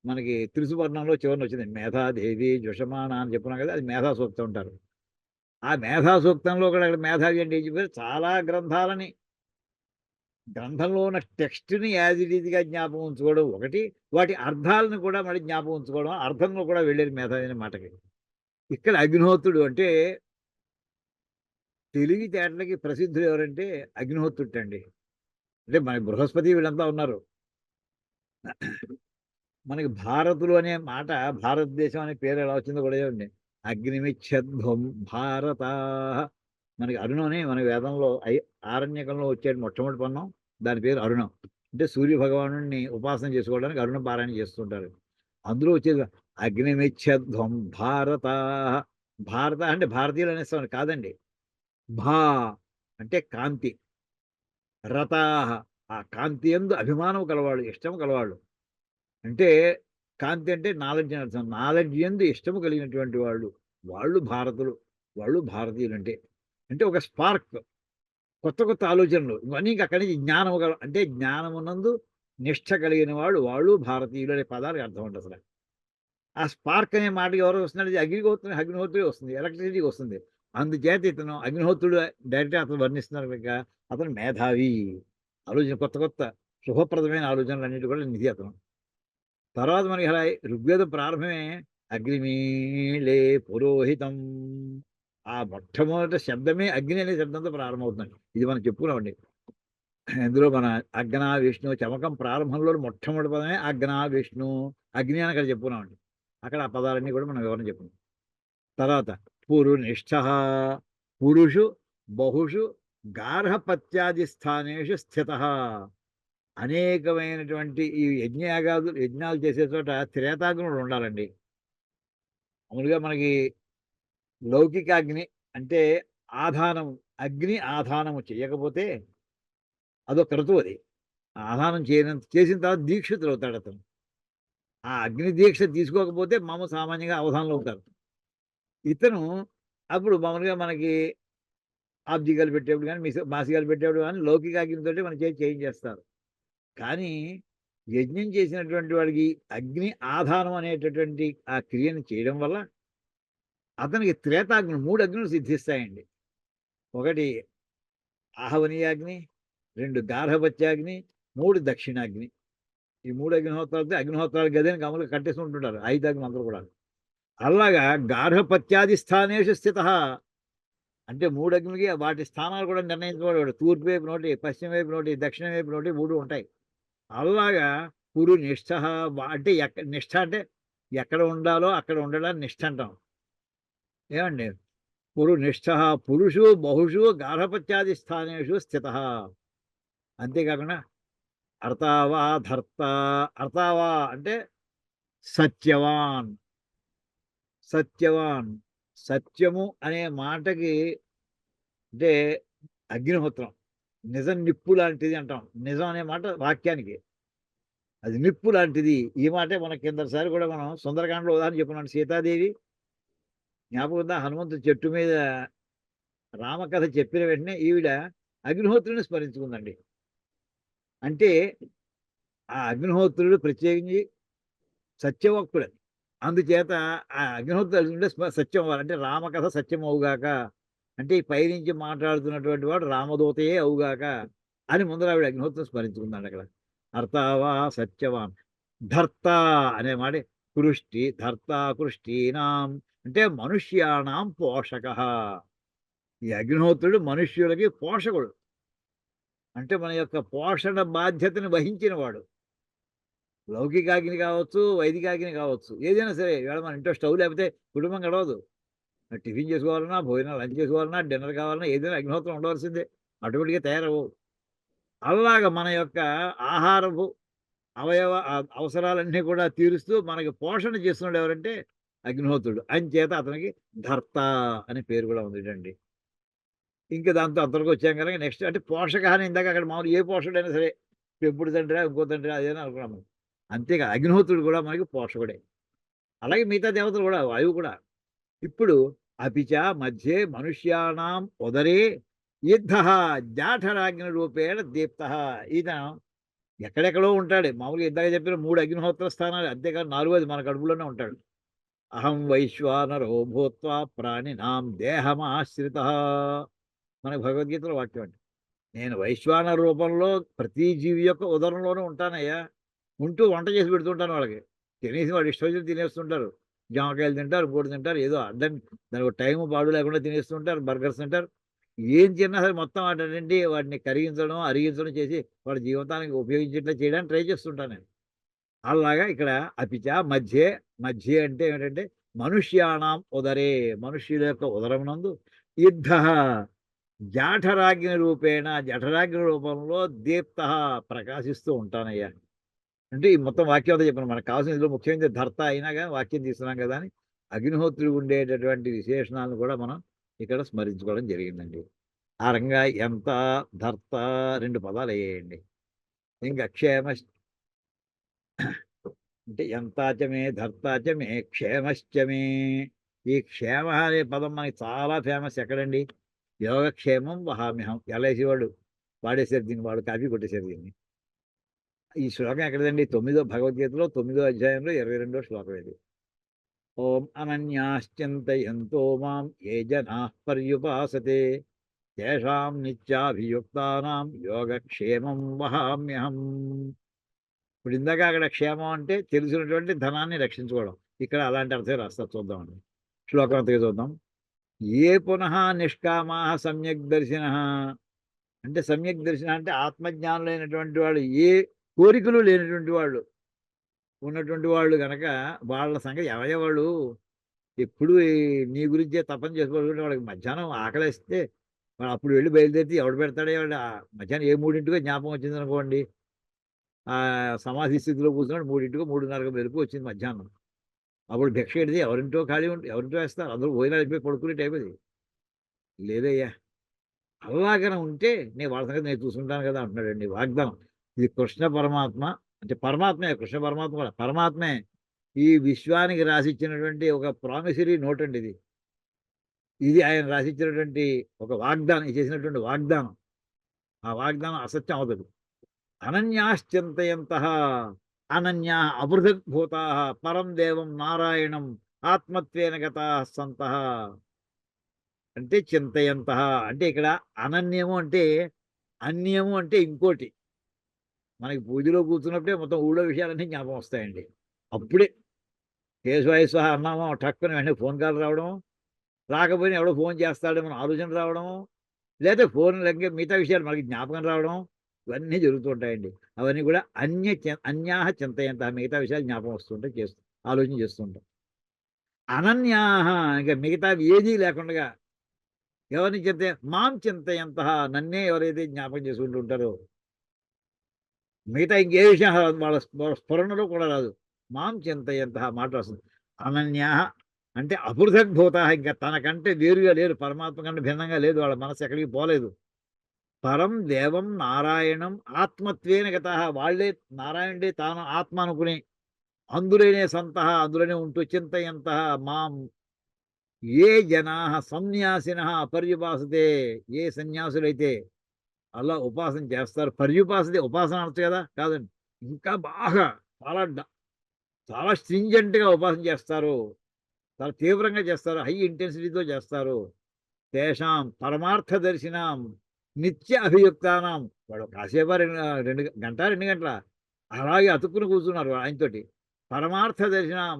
మనకి త్రిసువర్ణంలో చివరిన వచ్చింది మేధాదేవి జుషమాన అని చెప్పుకున్నాం కదా, అది మేధా సూక్తం ఉంటారు. ఆ మేధా సూక్తంలో కూడా మేధావి అంటే ఏం చెప్పారు, చాలా గ్రంథాలని, గ్రంథంలో ఉన్న టెక్స్ట్ని యాజ్ ఇట్ ఈజ్గా జ్ఞాపకం ఉంచుకోవడం ఒకటి, వాటి అర్థాలను కూడా మళ్ళీ జ్ఞాపకం ఉంచుకోవడం, అర్థంలో కూడా వెళ్ళేది మేధావి అనే మాటకి. ఇక్కడ అగ్నిహోత్రుడు అంటే తెలివితేటలకి ప్రసిద్ధులు ఎవరంటే అగ్నిహోత్రుడు అండి. అంటే మన బృహస్పతి వీళ్ళంతా ఉన్నారు. మనకి భారతులు అనే మాట, భారతదేశం అనే పేరు ఎలా వచ్చిందో కూడా చూడండి. అగ్నిమిచ్చధ్వం భారత, మనకి అరుణం అని మన వేదంలో ఆరణ్యకంలో వచ్చే మొట్టమొదటి పన్నం, దాని పేరు అరుణం. అంటే సూర్య భగవాను ఉపాసన చేసుకోవడానికి అరుణ పారాయణ చేస్తుంటారు. అందులో వచ్చేది అగ్నిమిచ్చధ్వం భారత. భారత అంటే భారతీయులు అనేస్తామని కాదండి. భా అంటే కాంతి, రథాహ ఆ కాంతి యందు అభిమానం కలవాళ్ళు, ఇష్టం కలవాళ్ళు. అంటే కాంతి అంటే నాలెడ్జ్ అని అర్థం. నాలెడ్జ్ యందు ఇష్టము కలిగినటువంటి వాళ్ళు, వాళ్ళు భారతులు, వాళ్ళు భారతీయులు. అంటే అంటే ఒక స్పార్క్, కొత్త కొత్త ఆలోచనలు, ఇవన్నీ ఇంక అక్కడి నుంచి జ్ఞానము అంటే జ్ఞానమునందు నిష్ఠ కలిగిన వాళ్ళు, వాళ్ళు భారతీయులు అనే పదాలకు అర్థం ఉంటుంది అసలు. ఆ స్పార్క్ అనే మాటకి ఎవరు వస్తున్నాడు, అగ్నిహోత్రుడే వస్తుంది, ఎలక్ట్రిసిటీ వస్తుంది. అందుచేత ఇతను అగ్నిహోత్రుడు డైరెక్ట్గా అతను వర్ణిస్తున్నారు కనుక అతను మేధావి. ఆలోచన కొత్త కొత్త శుభప్రదమైన ఆలోచనలు అన్నిటి కూడా నిధి అతను. తర్వాత మనకి అలా ఋగ్వేదం ప్రారంభమే అగ్నిమీళే పురోహితం. ఆ మొట్టమొదటి శబ్దమే అగ్ని అనే శబ్దంతో ప్రారంభమవుతుందండి. ఇది మనం చెప్పుకున్నామండి. ఇందులో మన అగ్నా విష్ణు చమకం ప్రారంభంలో మొట్టమొదటి పదమే అగ్నా విష్ణు, అగ్ని అని అక్కడ చెప్పుకున్నామండి. అక్కడ ఆ పదాలన్నీ కూడా మనం వివరణ చెప్పుకున్నాం. తర్వాత పురునిష్ఠ, పురుషు బహుషు గార్హపత్యాది స్థానేషు స్థిత. అనేకమైనటువంటి ఈ యజ్ఞాలు చేసే చోట త్రేతాగ్నులు ఉండాలండి. మామూలుగా మనకి లౌకిక అగ్ని అంటే ఆధానం, అగ్ని ఆధానము చేయకపోతే అదొక క్రతువు. అది ఆధానం చేసిన తర్వాత దీక్షితులు అవుతాడు అతను. ఆ అగ్ని దీక్ష తీసుకోకపోతే సామాన్యంగా అవధానంలో అవుతారు. ఇతను అప్పుడు మామూలుగా మనకి ఆబ్జిగాలు పెట్టేప్పుడు కానీ మాసిగాలు పెట్టేప్పుడు కానీ లౌకిక అగ్నితోటి మన చేయించేస్తారు. కానీ యజ్ఞం చేసినటువంటి వాడికి అగ్ని ఆధారం అనేటటువంటి ఆ క్రియను చేయడం వల్ల అతనికి త్రేతాగ్ని 3 అగ్నులు సిద్ధిస్తాయండి. ఒకటి ఆహవనీయాగ్ని, 2 గార్హపత్యాగ్ని, 3 దక్షిణాగ్ని. ఈ 3 అగ్నిహోత్రాలతో అగ్నిహోత్రాల గదిని మామూలుగా కట్టేసుకుంటుంటారు 5 అగ్నులు అందరూ కూడా. అలాగా గార్హపత్యాది స్థానేషు స్థితః అంటే 3 అగ్నులకి వాటి స్థానాలు కూడా నిర్ణయించబడేవాడు. తూర్పు వైపు నోటి, పశ్చిమ వైపు నోటి, దక్షిణ వైపు నోటి 3 ఉంటాయి. అలాగా పురు నిష్ఠః అంటే నిష్ఠ అంటే ఎక్కడ ఉండాలో అక్కడ ఉండడాన్ని నిష్ఠ అంటాం. ఏమండి? పురు నిష్ఠః పురుషు బహుషు గార్హపత్యాది స్థానేషు స్థితః. అంతేకాకుండా అర్తావా ధర్త అర్తావా అంటే సత్యవాన్. సత్యవాన్ సత్యము అనే మాటకి అంటే అగ్నిహోత్రం నిజం నిప్పు లాంటిది అంటాం. నిజం అనే మాట వాక్యానికి అది నిప్పు లాంటిది. ఈ మాటే మన కిందసారి కూడా మనం సుందరకాండలో ఉదాహరణ చెప్పుకున్నాం. సీతాదేవి జ్ఞాపకం ఉందా? హనుమంతుడు చెట్టు మీద రామకథ చెప్పిన వెంటనే ఈవిడ అగ్నిహోత్రుని స్మరించుకుందండి. అంటే ఆ అగ్నిహోత్రుడు ప్రత్యేకించి సత్యవక్తుడని. అందుచేత ఆ అగ్నిహోత్రుడు సత్యం అవ్వాలి. అంటే రామకథ సత్యం అవుగాక, అంటే ఈ పైనుంచి మాట్లాడుతున్నటువంటి వాడు రామదూతయే అవుగాక అని ముందర ఆవిడ అగ్నిహోత్రుని స్మరించుకుందండి అక్కడ. అర్తావా సత్యవాన్ ధర్త అనే మాట కృష్టి ధర్త కృష్టీనాం అంటే మనుష్యానాం పోషక. ఈ అగ్నిహోత్రుడు మనుష్యులకి పోషకుడు. అంటే మన యొక్క పోషణ బాధ్యతను వహించిన వాడు. లౌకికాగ్ని కావచ్చు, వైదికాగ్ని కావచ్చు, ఏదైనా సరే. ఇవాళ మన ఇంట్లో స్టవ్ లేకపోతే కుటుంబం గడవదు. టిఫిన్ చేసుకోవాలన్నా, భోజనం లంచ్ చేసుకోవాలన్నా, డిన్నర్ కావాలన్నా ఏదైనా అగ్నిహోత్రం ఉండవలసిందే. ఆటోమేటిక్‌గా తయారవ్వవు. అలాగా మన యొక్క ఆహారపు అవసరాలన్నీ కూడా తీరుస్తూ మనకి పోషణ చేస్తున్నాడు ఎవరంటే అగ్నిహోత్రుడు. అంచేత అతనికి ధర్త అనే పేరు కూడా ఉందిటండి. ఇంకా దాంతో అంతవరకు వచ్చాం కనుక నెక్స్ట్ అంటే పోషక అని ఇందాక అక్కడ మామూలు ఏ పోషకుడైనా సరే పెంపుడు తండ్రా, ఇంకో తండ్రా అదేనా అనుకున్నాము. అంతేగా అగ్నిహోత్రుడు కూడా మనకి పోషకుడే. అలాగే మిగతా దేవతలు కూడా వాయువు కూడా. ఇప్పుడు అపిచ మధ్యే మనుష్యానాం ఉదరే యుద్ధః జాఠరాగ్ని రూపేణ దీప్తః. ఈయన ఎక్కడెక్కడో ఉంటాడు. మామూలుగా ఇందాక చెప్పిన 3 అగ్నిహోత్ర స్థానాలు అంతేకాదు 4వది మన కడుపులోనే ఉంటాడు. అహం వైశ్వానరో భూత్వా ప్రాణినాం దేహమాశ్రితః. మనకు భగవద్గీతలో వాక్యం అండి. నేను వైశ్వానర రూపంలో ప్రతి జీవి యొక్క ఉదరంలోనూ ఉంటానయ్యా. ఉంటూ వంట చేసి పెడుతుంటాను వాళ్ళకి. తినేసి వాడు ఇష్టం వచ్చినట్టు తినేస్తుంటారు. జామకాయలు తింటారు, ఇంకోటి తింటారు. ఏదో అర్థం దానికి ఒక టైము పాడు లేకుండా తినేస్తుంటారు. బర్గర్స్ తింటారు. ఏం తిన్నా సరే మొత్తం వాటన్నింటి వాటిని కరిగించడం, అరిగించడం చేసి వాడి జీవితానికి ఉపయోగించేట్లా చేయడానికి ట్రై చేస్తుంటాను నేను. అలాగా ఇక్కడ అపిచ మధ్యే, మధ్యే అంటే ఏంటంటే మనుష్యానాం ఉదరే మనుష్యుల యొక్క ఉదరమునందు యుద్ధః జాఠరాగ్ని రూపేణ జఠరాగ్ని రూపంలో దీప్తః ప్రకాశిస్తూ ఉంటానయ్యా. అంటే ఈ మొత్తం వాక్యం అంతా చెప్పాను. మనకు కావాల్సిన ఇందులో ముఖ్యమైనది ధర్త అయినా కానీ వాక్యం తీస్తున్నాం కదా అని అగ్నిహోత్రుడు ఉండేటటువంటి విశేషణాలను కూడా మనం ఇక్కడ స్మరించుకోవడం జరిగిందండి. ఆ రకంగా ఎంత ధర్త 2 పదాలు అయ్యాయండి. ఇంకా క్షేమ అంటే ఎంతాచమే ధర్తాచమే క్షేమశ్చమే. ఈ క్షేమ అనే పదం మనకి చాలా ఫేమస్. ఎక్కడండి? యోగక్షేమం వహామ్యహం. ఎల్ఐసి వాడు వాడేసారు దీన్ని, వాడు కాపీ కొట్టేశారు దీన్ని. ఈ శ్లోకం ఎక్కడదండి? భగవద్గీతలో 9వ అధ్యాయంలో 22వ శ్లోకం ఇది. ఓం అనన్యాశ్చింతయంతో మాం ఏ జనాః పర్యుపాసతే తేషాం నిత్యాభియుక్తానాం యోగక్షేమం వహామ్యహం. ఇప్పుడు ఇందాక అక్కడ క్షేమం అంటే తెలిసినటువంటి ధనాన్ని రక్షించుకోవడం. ఇక్కడ అలాంటి అర్థం రాస్తారు. చూద్దామండి. శ్లోకం అంతగా చూద్దాం. ఏ పునః నిష్కామాః సమ్యక్ దర్శినః అంటే సమ్యక్ దర్శన అంటే ఆత్మజ్ఞానులైనటువంటి వాళ్ళు, ఏ కోరికలు లేనటువంటి వాళ్ళు ఉన్నటువంటి వాళ్ళు గనక వాళ్ళ సంగతి ఎవరేవాళ్ళు ఎప్పుడు నీ గురించే తపన చేసుకోవాలంటే వాళ్ళకి మధ్యాహ్నం ఆకలిస్తే వాడు అప్పుడు వెళ్ళి బయలుదేరితే ఎవడు పెడతాడే వాడు. మధ్యాహ్నం ఏ 3ంటికో జ్ఞాపకం వచ్చిందనుకోండి, ఆ సమాధి స్థితిలో కూర్చున్నాడు 3ంటికో 3:30కో మెలకు వచ్చింది మధ్యాహ్నం. అప్పుడు భిక్ష ఎడితే ఎవరింటో ఖాళీ ఉంటే ఎవరింటో వేస్తారు. అందరూ భోజనాలు అయిపోయి పడుకునే టైం అది. లేదయ్యా అలాగనే ఉంటే నేను వాళ్ళ సంగతి నేను చూసుకుంటాను కదా అంటున్నాడండి. వాగ్దానం. ఇది కృష్ణ పరమాత్మ అంటే పరమాత్మే, కృష్ణ పరమాత్మ కూడా పరమాత్మే ఈ విశ్వానికి రాసిచ్చినటువంటి ఒక ప్రామిసరీ నోట్ అండి ఇది. ఇది ఆయన రాసిచ్చినటువంటి ఒక వాగ్దానం, చేసినటువంటి వాగ్దానం. ఆ వాగ్దానం అసత్యం అవదు. అనన్యాశ్చింతయంత అనన్యా అబృధద్భూతా పరం దేవం నారాయణం ఆత్మత్వేన గతా సంత అంటే చింతయంత అంటే ఇక్కడ అనన్యము అంటే అన్యము అంటే ఇంకోటి. మనకి పూజలో కూర్చున్నప్పుడే మొత్తం ఊళ్ళో విషయాలన్నీ జ్ఞాపకం వస్తాయండి. అప్పుడే కేశవాయ స్వాహ అన్నామో టక్కున వెంటనే ఫోన్ కాల్ రావడం, రాకపోయినా ఎవడో ఫోన్ చేస్తాడేమో ఆలోచన రావడం, లేదా ఫోన్ లెక్క మిగతా విషయాలు మనకి జ్ఞాపకం రావడం, ఇవన్నీ జరుగుతూ ఉంటాయండి. అవన్నీ కూడా అన్యాహ చింతయంత మిగతా విషయాలు జ్ఞాపకం వస్తుంటాయి, ఆలోచన చేస్తుంటాం. అనన్యాహ ఇంకా మిగతావి ఏదీ లేకుండా ఎవరిని చింత మాం చింతయంత నన్నే ఎవరైతే జ్ఞాపకం చేసుకుంటూ ఉంటారో మిగతా ఇంకే విషయం వాళ్ళ స్ఫురణలో కూడా రాదు. మాం చింతయంత మాట వస్తుంది. అనన్యా అంటే అపృథగ్భూత ఇంకా తనకంటే వేరుగా లేరు, పరమాత్మ కంటే భిన్నంగా లేదు, వాళ్ళ మనసు ఎక్కడికి పోలేదు. పరం దేవం నారాయణం ఆత్మత్వేన గత వాళ్ళే నారాయణుడే తాను ఆత్మ అనుకుని అందులోనే సంత అందులోనే ఉంటూ చింతయంత మాం ఏ జనా సన్యాసిన పర్యుపాసతే ఏ సన్యాసులైతే అలా ఉపాసన చేస్తారు. పర్యుపాసతే ఉపాసన అనొచ్చు కదా, కాదండి, ఇంకా బాగా చాలా చాలా స్ట్రింజెంట్గా ఉపాసన చేస్తారు, చాలా తీవ్రంగా చేస్తారు, హై ఇంటెన్సిటీతో చేస్తారు. తేషాం పరమార్థ దర్శనం నిత్య అభియుక్తానం వాడు కాసేపా 2 గంట 2 గంటల అలాగే అతుక్కుని కూర్చున్నారు ఆయనతోటి. పరమార్థ దర్శనం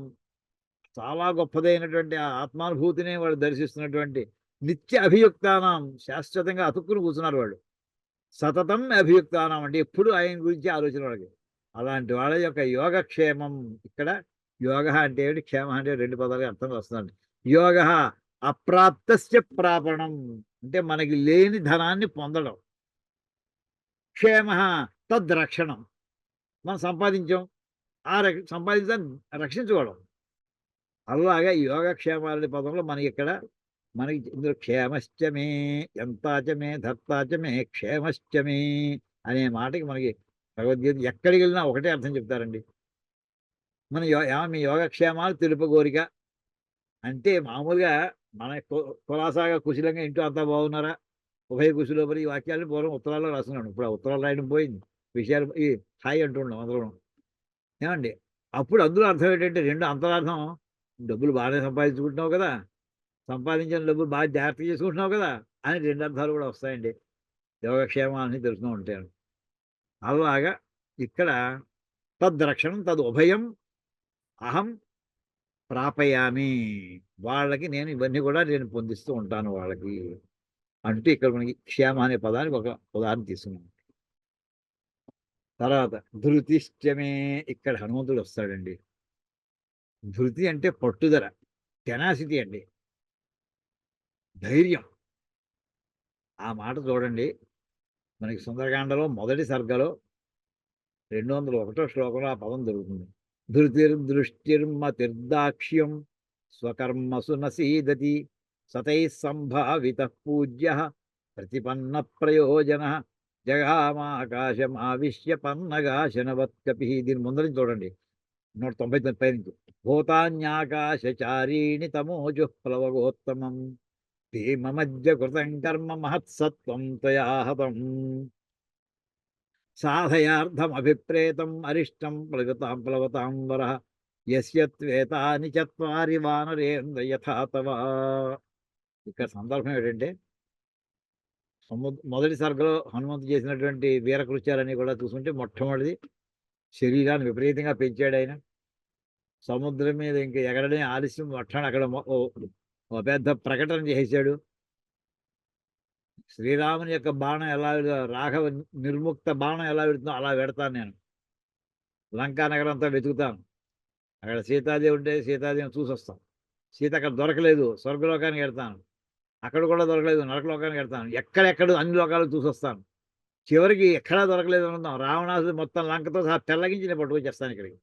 చాలా గొప్పదైనటువంటి ఆ ఆత్మానుభూతిని వాడు దర్శిస్తున్నటువంటి నిత్య అభియుక్తానం శాశ్వతంగా అతుక్కుని కూర్చున్నారు వాడు. సతతం అభియుక్తానం అంటే ఎప్పుడు ఆయన గురించి ఆలోచన వాళ్ళకి. అలాంటి వాళ్ళ యొక్క యోగక్షేమం ఇక్కడ యోగ అంటే ఏమిటి, క్షేమ అంటే 2 పదాలుగా అర్థం వస్తుందండి. యోగ అప్రాప్తస్య ప్రాపణం అంటే మనకి లేని ధనాన్ని పొందడం. క్షేమ తద్రక్షణం మనం సంపాదించాం, ఆ సంపాదించాన్ని రక్షించుకోవడం. అలాగా ఈ యోగక్షేమాలని పదంలో మనకి ఇక్కడ మనకి ఇందులో క్షేమశ్చమే ఎంతాచమే ధర్తాచమే క్షేమశ్చమే అనే మాటకి మనకి భగవద్గీత ఎక్కడికి వెళ్ళినా ఒకటే అర్థం చెప్తారండి. మన మీ యోగక్షేమాలు తెలుపగోరిక అంటే మామూలుగా మన కులాసాగా కుశలంగా ఇంట్లో అంతా బాగున్నారా, ఉభయ కుశలోపరి ఈ వాక్యాలను పూర్వం ఉత్తరాల్లో రాస్తున్నాను. ఇప్పుడు ఆ ఉత్తరాలు రాయడం పోయింది, విషయాలు ఈ హాయి అంటున్నాం అందరం ఏమండి. అప్పుడు అందులో అర్థం ఏంటంటే 2 అంతరార్థం, డబ్బులు బాగానే సంపాదించుకుంటున్నావు కదా, సంపాదించిన డబ్బులు బాగా జాగ్రత్త చేసుకుంటున్నావు కదా అని 2 అర్థాలు కూడా వస్తాయండి యోగక్షేమాలని తెలుస్తూ ఉంటాను. అలాగా ఇక్కడ తద్రక్షణం తద్ ఉభయం అహం ప్రాపయామి వాళ్ళకి నేను ఇవన్నీ కూడా నేను పొందిస్తూ ఉంటాను వాళ్ళకి అంటూ ఇక్కడ మనకి క్షేమ అనే పదానికి ఒక ఉదాహరణ తీసుకున్నాం. తర్వాత ధృతిష్టమే ఇక్కడ హనుమంతుడు వస్తాడండి. ధృతి అంటే పట్టుదల, టెనాసిటీ అండి, ధైర్యం. ఆ మాట చూడండి మనకి సుందరకాండలో మొదటి సర్గలో 201వ శ్లోకంలో ఆ పదం దొరుకుతుంది. ధృతిర్దృష్టిర్మతిర్దాక్ష్యం స్వకర్మసు నసీదతి సతై సంభావిత పూజ్య ప్రతిపన్న ప్రయోజన జగామాకాశమావిశ్య పన్నగాశనవత్కపి. దీని ముందర చూడండి 199 పైనుంచి. భూతాన్యాకాశచారీణి తమోజు ప్లవగోత్తమం భీమమధ్య కృతం కర్మ మహత్సత్వం తయా హతం సాధయార్థం అభిప్రేతం అరిష్టం ప్లవతాం వరః యస్య త్వేతాని చత్వారి వానరేంద్ర యథా తవ. ఇక్కడ సందర్భం ఏంటంటే మొదటి సర్గలో హనుమంతు చేసినటువంటి వీరకృత్యాలన్నీ కూడా చూసుకుంటే మొట్టమొదటిది శరీరాన్ని విపరీతంగా పెంచాడు ఆయన. సముద్రం మీద ఇంక ఎగరడే ఆలస్యం మొట్టమొదటి అక్కడ ఒక పెద్ద ప్రకటన చేశాడు. శ్రీరాముని యొక్క బాణం ఎలా రాఘవ నిర్ముక్త బాణం ఎలా పెడుతుందో అలా పెడతాను నేను, లంకా నగరం అంతా వెతుకుతాను, అక్కడ సీతాదేవి ఉంటే సీతాదేవిని చూసి వస్తాం, సీత అక్కడ దొరకలేదు స్వర్గలోకానికి వెళ్తాను, అక్కడ కూడా దొరకలేదు నరకలోకానికి వెళ్తాను, ఎక్కడెక్కడ అన్ని లోకాలు చూసి వస్తాను, చివరికి ఎక్కడా దొరకలేదు అనుకుందాం రావణాసుడు మొత్తం లంకతో సహా తెల్లగించి నేను పట్టుకొచ్చేస్తాను ఇక్కడికి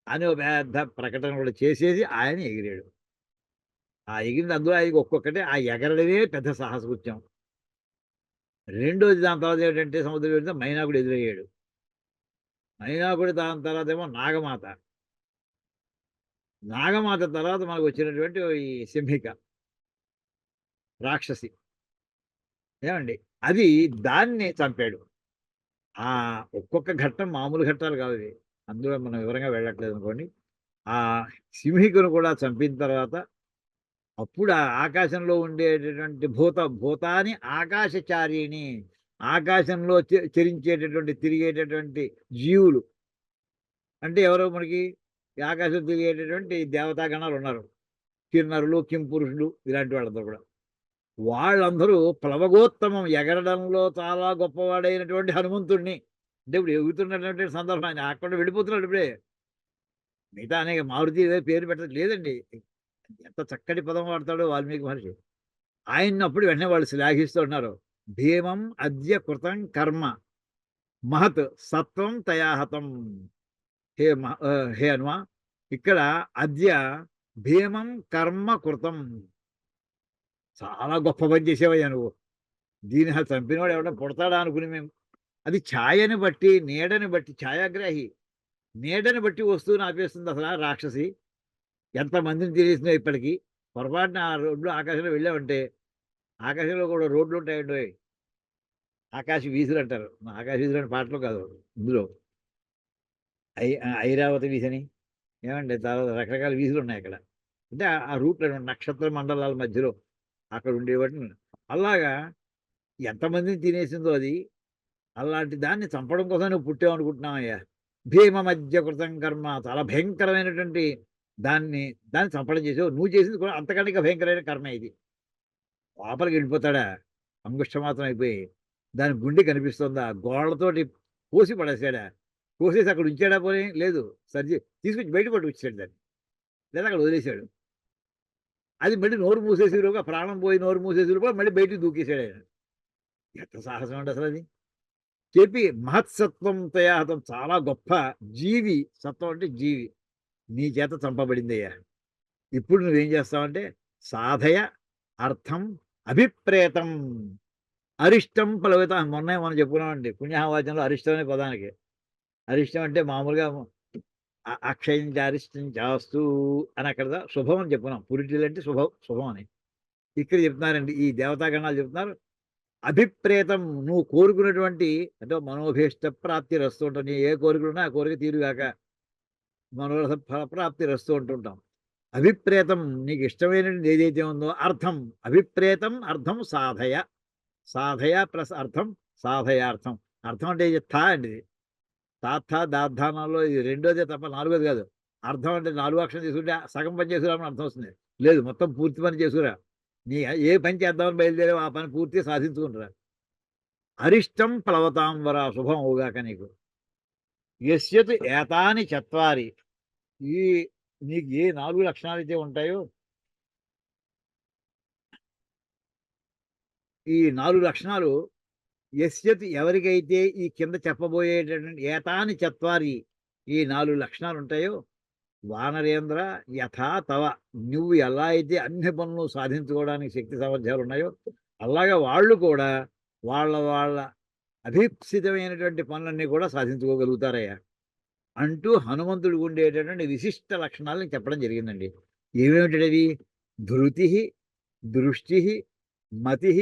అని ఒక పెద్ద ప్రకటన కూడా చేసేసి ఆయన ఎగిరాడు. ఆ ఎగిరింది అందులో ఆయనకి ఒక్కొక్కటే ఆ ఎగరడమే పెద్ద సాహసకృత్యం. రెండోది దాని తర్వాత ఏంటంటే సముద్రం వెళ్తే మైనాకుడు ఎదురయ్యాడు. మైనాకుడు దాని తర్వాత ఏమో నాగమాత, నాగమాత తర్వాత మనకు వచ్చినటువంటి ఈ సింహిక. రాక్షసి. ఏమండి? అది దాన్ని చంపాడు. ఆ ఒక్కొక్క ఘట్టం మామూలు ఘట్టాలు కాదు ఇవి. అందులో మనం వివరంగా వెళ్ళట్లేదు అనుకోండి. ఆ సింహికను కూడా చంపిన తర్వాత అప్పుడు ఆ ఆకాశంలో ఉండేటటువంటి భూతాని ఆకాశచారిణి, ఆకాశంలో చరించేటటువంటి తిరిగేటటువంటి జీవులు. అంటే ఎవరో మనకి ఈ ఆకాశం తిరిగేటటువంటి దేవతాగణాలు ఉన్నారు. కిన్నరులు, కింపురుషులు ఇలాంటి వాళ్ళందరూ కూడా. వాళ్ళందరూ ప్లవగోత్తమం ఎగరడంలో చాలా గొప్పవాడైనటువంటి హనుమంతుడిని, అంటే ఇప్పుడు ఎగురుతున్నటువంటి సందర్భం ఆయన అక్కడ వెళ్ళిపోతున్నాడు ఇప్పుడే. మిగతా అనేక మారుతి ఏదో పేరు పెట్టడం లేదండి. ఎంత చక్కటి పదం వాడతాడో వాల్మీకి మహర్షి. ఆయన్నప్పుడు వెంటనే వాళ్ళు శ్లాఘిస్తూ ఉన్నారు. భీమం అద్య కృతం కర్మ మహత్ సత్వం తయాహతం. హే హనుమ, ఇక్కడ అద్య భీమం కర్మ కృతం, చాలా గొప్ప పని చేసేవయ్యా నువ్వు. దీన్ని అసలు చంపినవాడు ఎవడో పుడతాడా అనుకుని మేము. అది ఛాయని బట్టి, నీడని బట్టి, ఛాయాగ్రాహి నీడని బట్టి వస్తువుని ఆపేస్తుంది అసలు ఆ రాక్షసి. ఎంతమందిని తినేసిందో ఇప్పటికీ. పొరపాటున ఆ రోడ్లు ఆకాశంలో వెళ్ళామంటే, ఆకాశంలో కూడా రోడ్లు ఉంటాయండి. ఆకాశ వీధులు అంటారు. ఆకాశ వీధులు అంటే పాటలు కాదు ఇందులో. ఐరావతి వీధని ఏమండి, తర్వాత రకరకాల వీధులు ఉన్నాయి అక్కడ. అంటే ఆ రూట్లో నక్షత్ర మండలాల మధ్యలో అక్కడ ఉండేవాటిని. అలాగా ఎంతమందిని తినేసిందో అది. అలాంటి దాన్ని చంపడం కోసం నువ్వు పుట్టావనుకుంటున్నావయ్యా. భీమ మధ్య కృతం కర్మ, చాలా భయంకరమైనటువంటి దాన్ని చంపడం చేసావు. నువ్వు చేసింది కూడా అంతకంటే ఇంకా భయంకరమైన కర్మ ఇది. లోపలికి వెళ్ళిపోతాడా అంగుష్ట మాత్రం అయిపోయి. దాని గుండె కనిపిస్తుందా, గోడలతోటి కోసి పడేసాడా, కోసేసి అక్కడ ఉంచాడా పోనీ లేదు, తీసుకొచ్చి బయట పట్టుకొచ్చాడు దాన్ని, లేదా అక్కడ వదిలేశాడు. అది మళ్ళీ నోరు మూసేసేలోగా, ప్రాణం పోయి నోరు మూసేసేలోగా మళ్ళీ బయటికి దూకేశాడు ఆయన. ఎంత సాహసం అండి అసలు అది. చెప్పి మహత్సత్వం తయాహతం, చాలా గొప్ప జీవి. సత్వం అంటే జీవి, నీ చేత చంపబడిందయ్యా. ఇప్పుడు నువ్వేం చేస్తావంటే సాధయ అర్థం అభిప్రేతం అరిష్టం ప్లవిత. మొన్న మనం చెప్పుకున్నామండి పుణ్యవాచనంలో అరిష్టం అనే పదానికి. అరిష్టం అంటే మామూలుగా అక్షయం అరిష్టం చాస్తు అని అక్కడ శుభం అని చెప్పుకున్నాం. పురిటిలు అంటే శుభం అని. ఇక్కడ చెప్తున్నారండి ఈ దేవతాగణాలు చెప్తున్నారు. అభిప్రేతం, నువ్వు కోరుకున్నటువంటి అంటే మనోభీష్ట ప్రాప్తి రస్తూ ఉంటాం. నీ ఏ కోరికలున్నా ఆ కోరిక తీరుగాక మనోరథ ఫలప్రాప్తి రస్తూ ఉంటుంటాం. అభిప్రేతం, నీకు ఇష్టమైనది ఏదైతే ఉందో అర్థం. అభిప్రేతం అర్థం సాధయ. సాధయ ప్లస్ అర్థం సాధయార్థం. అర్థం అంటే థా అండి. తాథ దార్థానాల్లో ఇది రెండోదే తప్ప నాలుగోది కాదు. అర్థం అంటే 4 అక్షరం చేసుకుంటే సగం పని చేసుకురామని అర్థం వస్తుంది. లేదు, మొత్తం పూర్తి పని చేసుకురా. నీ ఏ పని చేద్దామని బయలుదేరావు ఆ పని పూర్తిగా సాధించుకుంటురా. అరిష్టం ప్లవతాం వర, శుభం అవుగాక నీకు. యస్యతు ఏతాని చత్వారి, ఈ నీకు ఏ 4 లక్షణాలు అయితే ఉంటాయో ఈ 4 లక్షణాలు యస్యత్, ఎవరికైతే ఈ కింద చెప్పబోయేటటువంటి ఏతాని చత్వారి ఈ 4 లక్షణాలు ఉంటాయో, వానరేంద్ర యథా తవ, నువ్వు ఎలా అయితే అన్ని పనులు సాధించుకోవడానికి శక్తి సామర్థ్యాలు ఉన్నాయో అలాగా వాళ్ళు కూడా వాళ్ళ అభీప్సితమైనటువంటి పనులన్నీ కూడా సాధించుకోగలుగుతారయ్యా అంటూ హనుమంతుడికి ఉండేటటువంటి విశిష్ట లక్షణాలను చెప్పడం జరిగిందండి. ఏమేమిటవి? ధృతి, దృష్టి, మతి,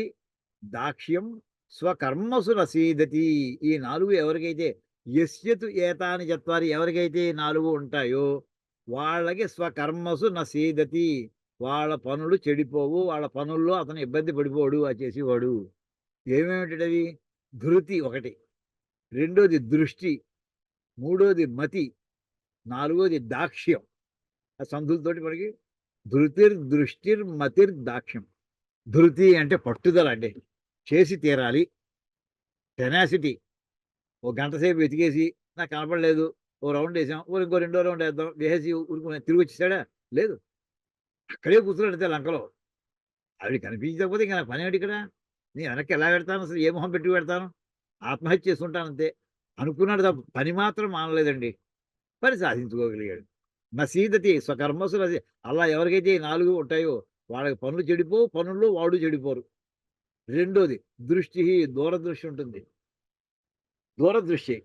దాక్ష్యం, స్వకర్మసు రసీదతి. ఈ 4 ఎవరికైతే యస్యతు ఏతాని చత్వారి, ఎవరికైతే 4 ఉంటాయో వాళ్ళకి స్వకర్మసు నసీదతి, వాళ్ళ పనులు చెడిపోవు, వాళ్ళ పనుల్లో అతను ఇబ్బంది పడిపోడు ఆ చేసేవాడు. ఏమేమిటవి? ధృతి ఒకటి, రెండోది దృష్టి, మూడోది మతి, నాలుగోది దాక్ష్యం. ఆ సంధులతోటి మనకి దృష్టిర్ మతిర్ దాక్ష్యం. ధృతి అంటే పట్టుదల అండి, చేసి తీరాలి. టెనాసిటీ, ఓ గంట సేపు వెతికేసి నాకు కనపడలేదు, ఓ రౌండ్ వేసాం, ఇంకో 2వ రౌండ్ వేద్దాం వేసి ఊరుకుని తిరిగి వచ్చేసాడా? లేదు, అక్కడే కూర్చున్నాడు లంకలో. ఆవిడ కనిపించకపోతే ఇంకా నాకు పని ఏమిటి ఇక్కడ? నేను వెనక్కి ఎలా పెడతాను, అసలు ఏ మొహం పెట్టి పెడతాను? ఆత్మహత్య చేసుకుంటాను అంతే అనుకున్నాడు తప్ప పని మాత్రం మానలేదండి. పని సాధించుకోగలిగాడు. నసీదతి స్వకర్మసు నసీ. అలా ఎవరికైతే ఈ 4 ఉంటాయో వాళ్ళకి పనులు చెడిపోవు, పనుల్లో వాడు చెడిపోరు. రెండోది దృష్టి, దూరదృష్టి ఉంటుంది. దూరదృష్టి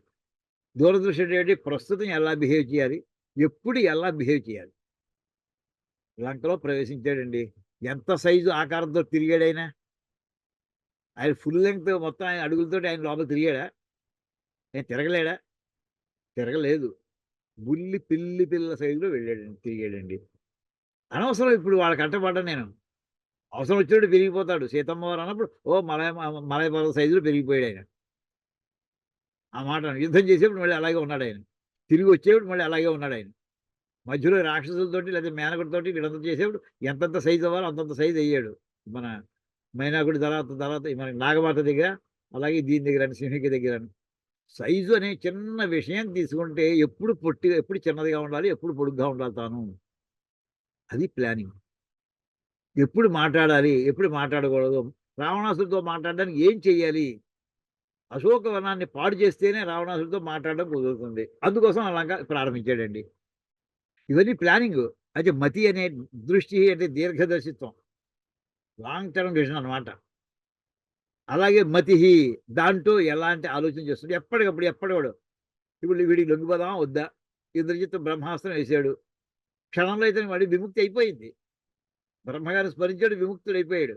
అంటే ప్రస్తుతం ఎలా బిహేవ్ చేయాలి, ఎప్పుడు ఎలా బిహేవ్ చేయాలి. లంకలో ప్రవేశించాడండి. ఎంత సైజు ఆకారంతో తిరిగాడు ఆయన? ఆయన ఫుల్ లెంగ్త్ మొత్తం ఆయన అడుగులతోటి ఆయన లోపల తిరిగాడా? ఆయన తిరగలేడా? తిరగలేదు. బుల్లి పిల్లి పిల్ల సైజులో వెళ్ళాడండి, తిరిగాడండి. అనవసరం ఇప్పుడు వాళ్ళ కంటపడ్డా నేను. అవసరం వచ్చినప్పుడు పెరిగిపోతాడు. సీతమ్మ వారు అన్నప్పుడు మలయ పర్వత సైజులో పెరిగిపోయాడు ఆయన. ఆ మాట యుద్ధం చేసేప్పుడు మళ్ళీ అలాగే ఉన్నాడు ఆయన. తిరిగి వచ్చేప్పుడు మళ్ళీ అలాగే ఉన్నాడు ఆయన. మధ్యలో రాక్షసులతోటి లేదా మేనకుడితోటి వీళ్ళంతా చేసేప్పుడు ఎంతంత సైజు అవ్వాలో అంతంత సైజు అయ్యాడు. మన మైనాకుడి తర్వాత మన నాగమాత దగ్గర, అలాగే దీని దగ్గర సింహిక దగ్గర. సైజు అనే చిన్న విషయం తీసుకుంటే ఎప్పుడు చిన్నదిగా ఉండాలి, ఎప్పుడు పొడుగ్గా ఉండాలి తాను. అది ప్లానింగ్. ఎప్పుడు మాట్లాడాలి, ఎప్పుడు మాట్లాడకూడదు. రావణాసుడితో మాట్లాడడానికి ఏం చెయ్యాలి? అశోకవనాన్ని పాడు చేస్తేనే రావణాసుడితో మాట్లాడడం కుదురుతుంది. అందుకోసం ఆ లంక ప్రారంభించాడండి. ఇవన్నీ ప్లానింగ్. అయితే మతి అనే దృష్టి అంటే దీర్ఘదర్శిత్వం, లాంగ్ టర్మ్ విజన్ అనమాట. అలాగే మతిహి, దాంట్లో ఎలాంటి ఆలోచన చేస్తుంది ఎప్పటికప్పుడు. ఇప్పుడు వీడికి లొంగిపోదామా వద్దా? ఇంద్రజిత్తు బ్రహ్మాస్త్రం వేసాడు. క్షణంలో అయితే వాడి విముక్తి అయిపోయింది. బ్రహ్మగారిని స్మరించాడు, విముక్తుడైపోయాడు.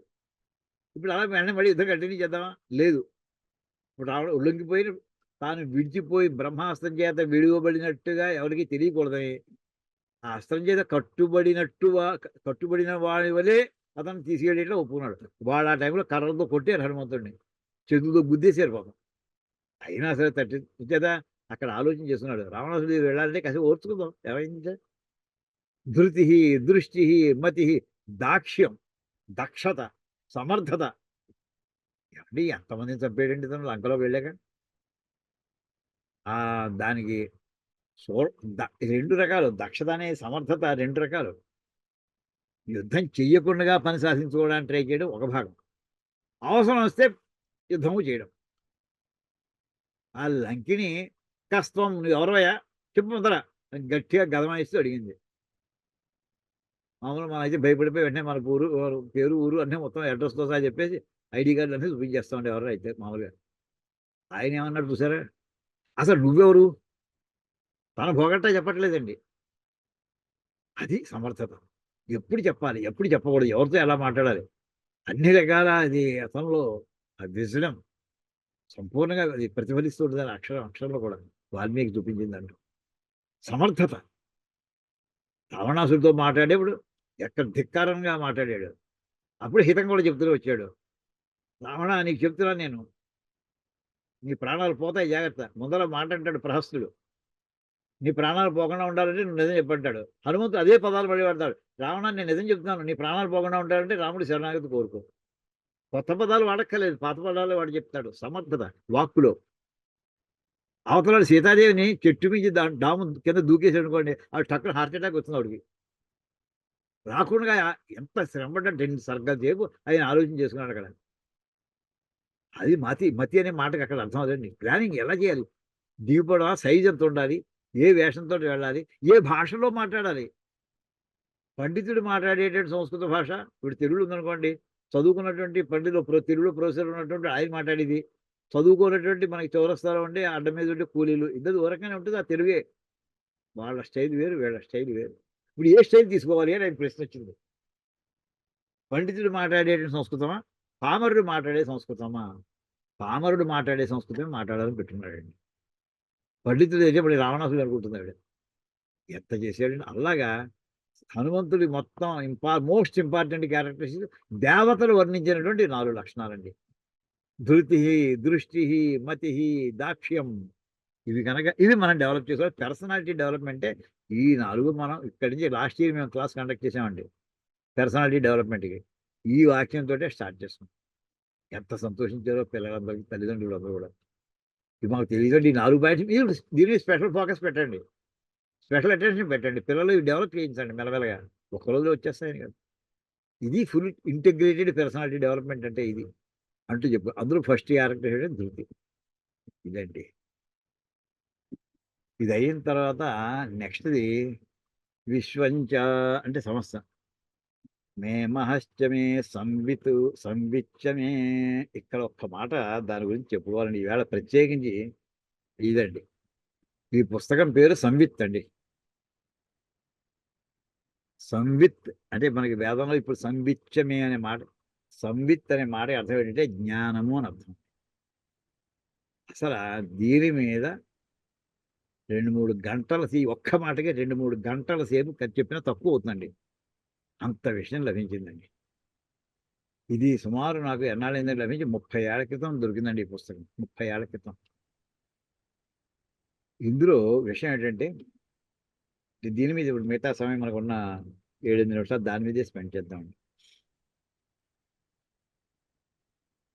ఇప్పుడు అలా వెంటనే మళ్ళీ యుద్ధం కంటిన్యూ చేద్దామా? లేదు. ఇప్పుడు లొంగిపోయి తాను విడిచిపోయి బ్రహ్మాస్త్రం చేత విడివబడినట్టుగా ఎవరికి తెలియకూడదని, ఆ అస్త్రం చేత కట్టుబడిన వాడి వలే అతను తీసుకెళ్ళేట్లా ఒప్పుకున్నాడు. వాడు ఆ టైంలో కర్రలతో కొట్టారు హనుమంతుడిని, చేతులతో గుద్దేశారు పాపం. అయినా సరే చేత అక్కడ ఆలోచన చేస్తున్నాడు. రావణాసుడి వెళ్ళాలంటే కాసేపు ఓర్చుకుందాం, ఏమైంది? ధృతి, దృష్టి, మతి, దాక్ష్యం, దక్షత, సమర్థత. ఏమండి ఎంతమందిని చంపేయడండి తను లంకలో వెళ్ళాక? దానికి రెండు రకాలు. దక్షత అనే సమర్థత రెండు రకాలు. యుద్ధం చెయ్యకుండా పని సాధించుకోవడానికి ట్రై చేయడం ఒక భాగం, అవసరం వస్తే యుద్ధము చేయడం. ఆ లంకిని కస్తం నువ్వు ఎవరవయ్యా చెప్పు ముందర గట్టిగా గదమాయిస్తూ అడిగింది. మామూలు మనం అయితే భయపడిపోయి వెంటనే మన పేరు ఊరు అన్నీ మొత్తం అడ్రస్తో సహా చెప్పేసి ఐడి కార్డులు అన్నీ చూపించేస్తామండి ఎవరు అయితే మామూలుగా. ఆయన ఏమన్నాడు చూసారా? అసలు నువ్వెవరు? తన భోగట్టా చెప్పట్లేదండి. అది సమర్థత. ఎప్పుడు చెప్పాలి, ఎప్పుడు చెప్పకూడదు, ఎవరితో ఎలా మాట్లాడాలి, అన్ని రకాల అది అతనిలో ఆ విజడం సంపూర్ణంగా అది ప్రతిఫలిస్తూ ఉంటుంది అక్షరంలో కూడా. వాల్మీకి చూపించిందంటూ సమర్థత. రావణాసుడితో మాట్లాడేప్పుడు ఎక్కడ ధిక్కారంగా మాట్లాడాడు. అప్పుడు హితం కూడా చెప్తూ వచ్చాడు. రావణ, నీకు చెప్తున్నాను నేను, నీ ప్రాణాలు పోతాయి, జాగ్రత్త. ముందర మాట అంటాడు ప్రహస్తుడు, నీ ప్రాణాలు పోకుండా ఉండాలంటే నువ్వు నిజం చెప్పంటాడు. హనుమంతుడు అదే పదాలు మళ్ళీ వాడతాడు. రావణ, నేను నిజం చెప్తున్నాను, నీ ప్రాణాలు పోకుండా ఉంటాడంటే రాముడు శరణాగతి కోరుకో. కొత్త పదాలు వాడక్కర్లేదు, పాత పదాలు వాడు చెప్తాడు. సమర్థత వాక్కులో. అవతల సీతాదేవిని చెట్టు మించి డాము కింద దూకేసి అనుకోండి, ఆవిడ టక్కున హార్ట్ అటాక్ వచ్చింది ఆవిడకి. రాకుండా ఎంత శ్రమపడ్డా 2 సర్గలు సేపు ఆయన ఆలోచన చేసుకున్నాడు అక్కడ. అది మతి అనే మాటకి అక్కడ అర్థం అవుతుంది. ప్లానింగ్ ఎలా చేయాలి, దిగుపడ సైజ్ ఎంత ఉండాలి, ఏ వేషంతో వెళ్ళాలి, ఏ భాషలో మాట్లాడాలి. పండితుడు మాట్లాడేటువంటి సంస్కృత భాష, ఇప్పుడు తెలుగు ఉందనుకోండి, చదువుకున్నటువంటి పండితులు తెలుగులో ప్రొఫెసర్ ఉన్నటువంటి ఆయన మాట్లాడేది, చదువుకున్నటువంటి మనకి చౌరస్తాలో ఉండి అడ్డ మీద ఉండే కూలీలు, ఇద్దరు ఊరకనే ఉంటుంది. ఆ తెలుగే. వాళ్ళ స్టైల్ వేరు, వీళ్ళ స్టైల్ వేరు. ఇప్పుడు ఏ స్టైల్ తీసుకోవాలి అని ఆయన ప్రశ్న వచ్చింది. పండితుడు మాట్లాడేటువంటి సంస్కృతమా, పామరుడు మాట్లాడే సంస్కృతమా? పామరుడు మాట్లాడే సంస్కృతమే మాట్లాడాలని పెట్టుకున్నాడండి. పండితుడు అయితే ఇప్పుడు రావణాసుడు అనుకుంటున్నాడు. ఎంత చేశాడండి. అలాగా హనుమంతుడి మొత్తం మోస్ట్ ఇంపార్టెంట్ క్యారెక్టరిస్టిక్స్ దేవతలు వర్ణించినటువంటి 4 లక్షణాలండి. ధృతి, దృష్టి, మతి, దాక్ష్యం. ఇవి మనం డెవలప్ చేసుకోవాలి. పర్సనాలిటీ డెవలప్మెంటే ఈ 4 మనం ఇక్కడి నుంచి లాస్ట్ ఇయర్ మేము క్లాస్ కండక్ట్ చేసామండి పర్సనాలిటీ డెవలప్మెంట్కి. ఈ వాక్యంతో స్టార్ట్ చేస్తాం. ఎంత సంతోషించారో పిల్లలందరికీ, తల్లిదండ్రులు అందరూ కూడా. ఇది మాకు తెలియదండి. ఈ 4 పాయింట్స్ మీరు దీని మీద స్పెషల్ ఫోకస్ పెట్టండి, స్పెషల్ అటెన్షన్ పెట్టండి. పిల్లలు డెవలప్ చేయించండి మెల్లమెల్లగా. ఒక్కరోజు వచ్చేస్తాయని కదా. ఇది ఫుల్ ఇంటిగ్రేటెడ్ పర్సనాలిటీ డెవలప్మెంట్ అంటే ఇది అంటూ చెప్పు. అందులో ఫస్ట్ క్యారెక్టర్ ధృతి. ఇదండి. ఇది అయిన తర్వాత నెక్స్ట్ది విశ్వంచ అంటే సంవత్సరం. మే మహశ్చమే సంవిచ్చమే. ఇక్కడ ఒక్క మాట దాని గురించి చెప్పుకోవాలండి ఈవేళ ప్రత్యేకించి. ఇదండి, ఈ పుస్తకం పేరు సంవిత్ అండి. సంవిత్ అంటే మనకి వేదంలో ఇప్పుడు సంవిచ్చమే అనే మాట, సంవిత్ అనే మాట అర్థం ఏంటంటే జ్ఞానము అని అర్థం. అసలు దీని మీద 2-3 గంటల ఒక్క మాటకే 2-3 గంటల సేపు చెప్పినా తక్కువ అవుతుందండి. అంత విషయం లభించిందండి. ఇది సుమారు నాకు ఎన్నాళ్ళైందని లభించి 30 ఏళ్ల క్రితం దొరికిందండి ఈ పుస్తకం. 30 ఏళ్ల క్రితం. ఇందులో విషయం ఏంటంటే దీని మీద ఇప్పుడు మిగతా సమయం మనకున్న 7-8 నిమిషాలు దాని మీదే స్పెండ్ చేద్దామండి.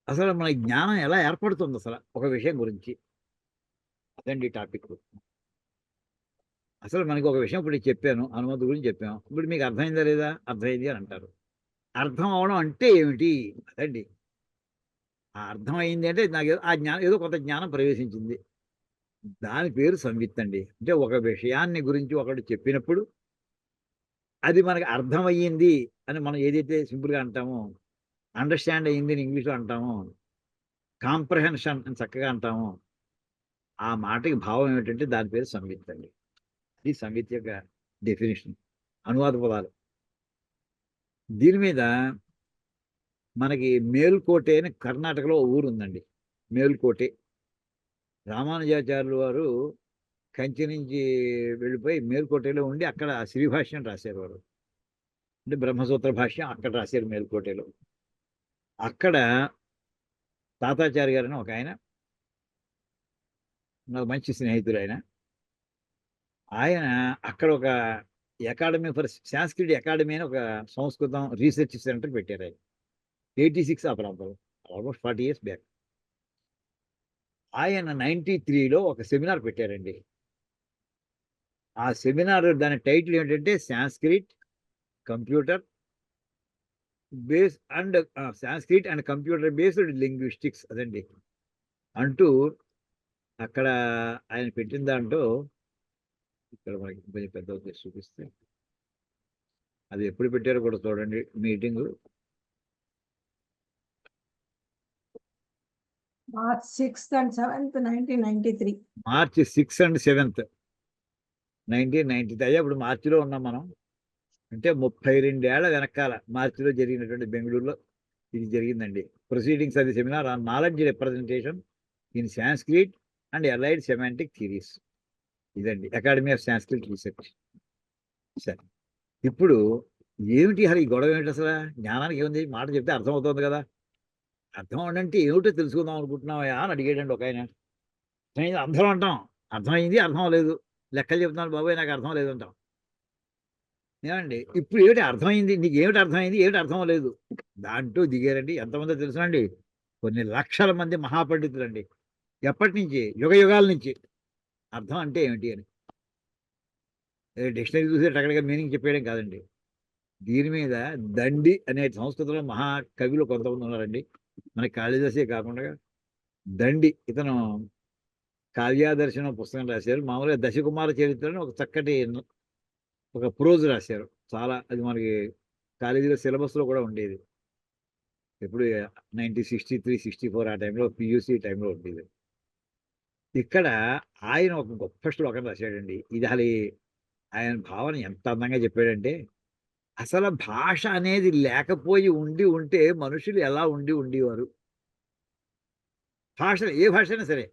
అసలు మన జ్ఞానం ఎలా ఏర్పడుతుంది అసలు ఒక విషయం గురించి? అదండి టాపిక్. అసలు మనకి ఒక విషయం ఇప్పుడు చెప్పాను, అనుమతి గురించి చెప్పాం. ఇప్పుడు మీకు అర్థమైందా లేదా? అర్థమైంది అని అంటారు. అర్థం అవడం అంటే ఏమిటి? అదండి. ఆ అర్థమైంది అంటే నాకు ఆ జ్ఞానం ఏదో కొంత జ్ఞానం ప్రవేశించింది. దాని పేరు సంవిత్ అండి. అంటే ఒక విషయాన్ని గురించి ఒకడు చెప్పినప్పుడు అది మనకి అర్థమయ్యింది అని మనం ఏదైతే సింపుల్‌గా అంటామో, అండర్‌స్టాండ్ అయింది అని ఇంగ్లీష్‌లో అంటామో, కాంప్రహెన్షన్ అని చక్కగా అంటామో, ఆ మాటకి భావం ఏమిటంటే దాని పేరు సంవిత్ అండి. ఇది సంవిత్ యొక్క డెఫినిషన్. అనువాద పదాలు. దీని మీద మనకి మేల్కోటె అని కర్ణాటకలో ఓ ఊరుందండి. మేల్కోటె. రామానుజాచార్యులు వారు కంచి నుంచి వెళ్ళిపోయి మేల్కోటెలో ఉండి అక్కడ శ్రీభాష్యం రాశారు వారు. అంటే బ్రహ్మసూత్ర భాష్యం అక్కడ రాశారు మేల్కోటెలో. అక్కడ తాతాచార్య గారని ఒకాయన నాకు మంచి స్నేహితుడాయన. ఆయన అక్కడ ఒక అకాడమీ ఫర్ సాంస్క్రిట్ అకాడమీ అని ఒక సంస్కృతం రీసెర్చ్ సెంటర్ పెట్టారాయన. 86 ఆ ప్రాంతంలో. Almost 40 years back. ఆయన 93లో ఒక సెమినార్ పెట్టారండి. ఆ సెమినార్ దాని టైటిల్ ఏంటంటే Sanskrit, computer Sanskrit and computer based linguistics అదండి. అంటూ అక్కడ ఆయన పెట్టిన దాంట్లో ఇక్కడ మనకి కొంచెం పెద్దగా చేసి చూపిస్తే అది ఎప్పుడు పెట్టారో కూడా చూడండి meeting. March 6th and 7th, 1993. March 6 and 7 1993. అయ్యా ఇప్పుడు మార్చిలో ఉన్నాం మనం. అంటే 32 ఏళ్ల వెనకాల మార్చిలో జరిగినటువంటి బెంగళూరులో ఇది జరిగిందండి. ప్రొసీడింగ్స్ అది seminar on knowledge representation in Sanskrit and allied semantic theories. ఇదండి అకాడమీ ఆఫ్ సాంస్క్రిట్ రీసెర్చ్. సరే, ఇప్పుడు ఏమిటి అసలు ఈ గొడవ ఏమిటి? అసలు జ్ఞానానికి ఏముంది? మాట చెప్తే అర్థం అవుతుంది కదా. అర్థం అంటే ఏమిటో తెలుసుకుందాం అనుకుంటున్నావా అని అడిగాడండి ఒక ఆయన. అందరం అంటాం అర్థమైంది, అర్థం లేదు. లెక్కలు చెప్తున్నాను బాబాయ్ నాకు అర్థం లేదంటాం. ఏమండి ఇప్పుడు ఏమిటి అర్థమైంది? నీకు ఏమిటి అర్థమైంది? ఏమిటి అర్థం లేదు? దాంట్లో దిగారండి. ఎంతమందో తెలుసునండి, కొన్ని లక్షల మంది మహాపండితులండి. ఎప్పటి నుంచి? యుగ యుగాల నుంచి. అర్థం అంటే ఏమిటి అని డిక్షనరీ చూసి అక్కడిగా మీనింగ్ చెప్పేయడం కాదండి. దీని మీద దండి అనే సంస్కృతంలో మహాకవిలో కొంతమంది ఉన్నారండి. మనకి కాళిదాసే కాకుండా దండి ఇతను కావ్యాదర్శనం పుస్తకం రాశారు. మామూలుగా దశకుమార చరిత్రని ఒక చక్కటి ఒక ప్రోజ్ రాశారు. చాలా అది మనకి కాలేజీలో సిలబస్లో కూడా ఉండేది. ఎప్పుడు 1963, 64 ఆ టైంలో పియూసీ టైంలో ఉండేది. ఇక్కడ ఆయన ఒక గొప్ప శ్లోకం రాశాడండి. ఇది అసలు ఆయన భావన ఎంత అందంగా చెప్పాడంటే, అసలు భాష అనేది లేకపోయి ఉంటే మనుషులు ఎలా ఉండేవారు? భాష ఏ భాష అయినా సరే.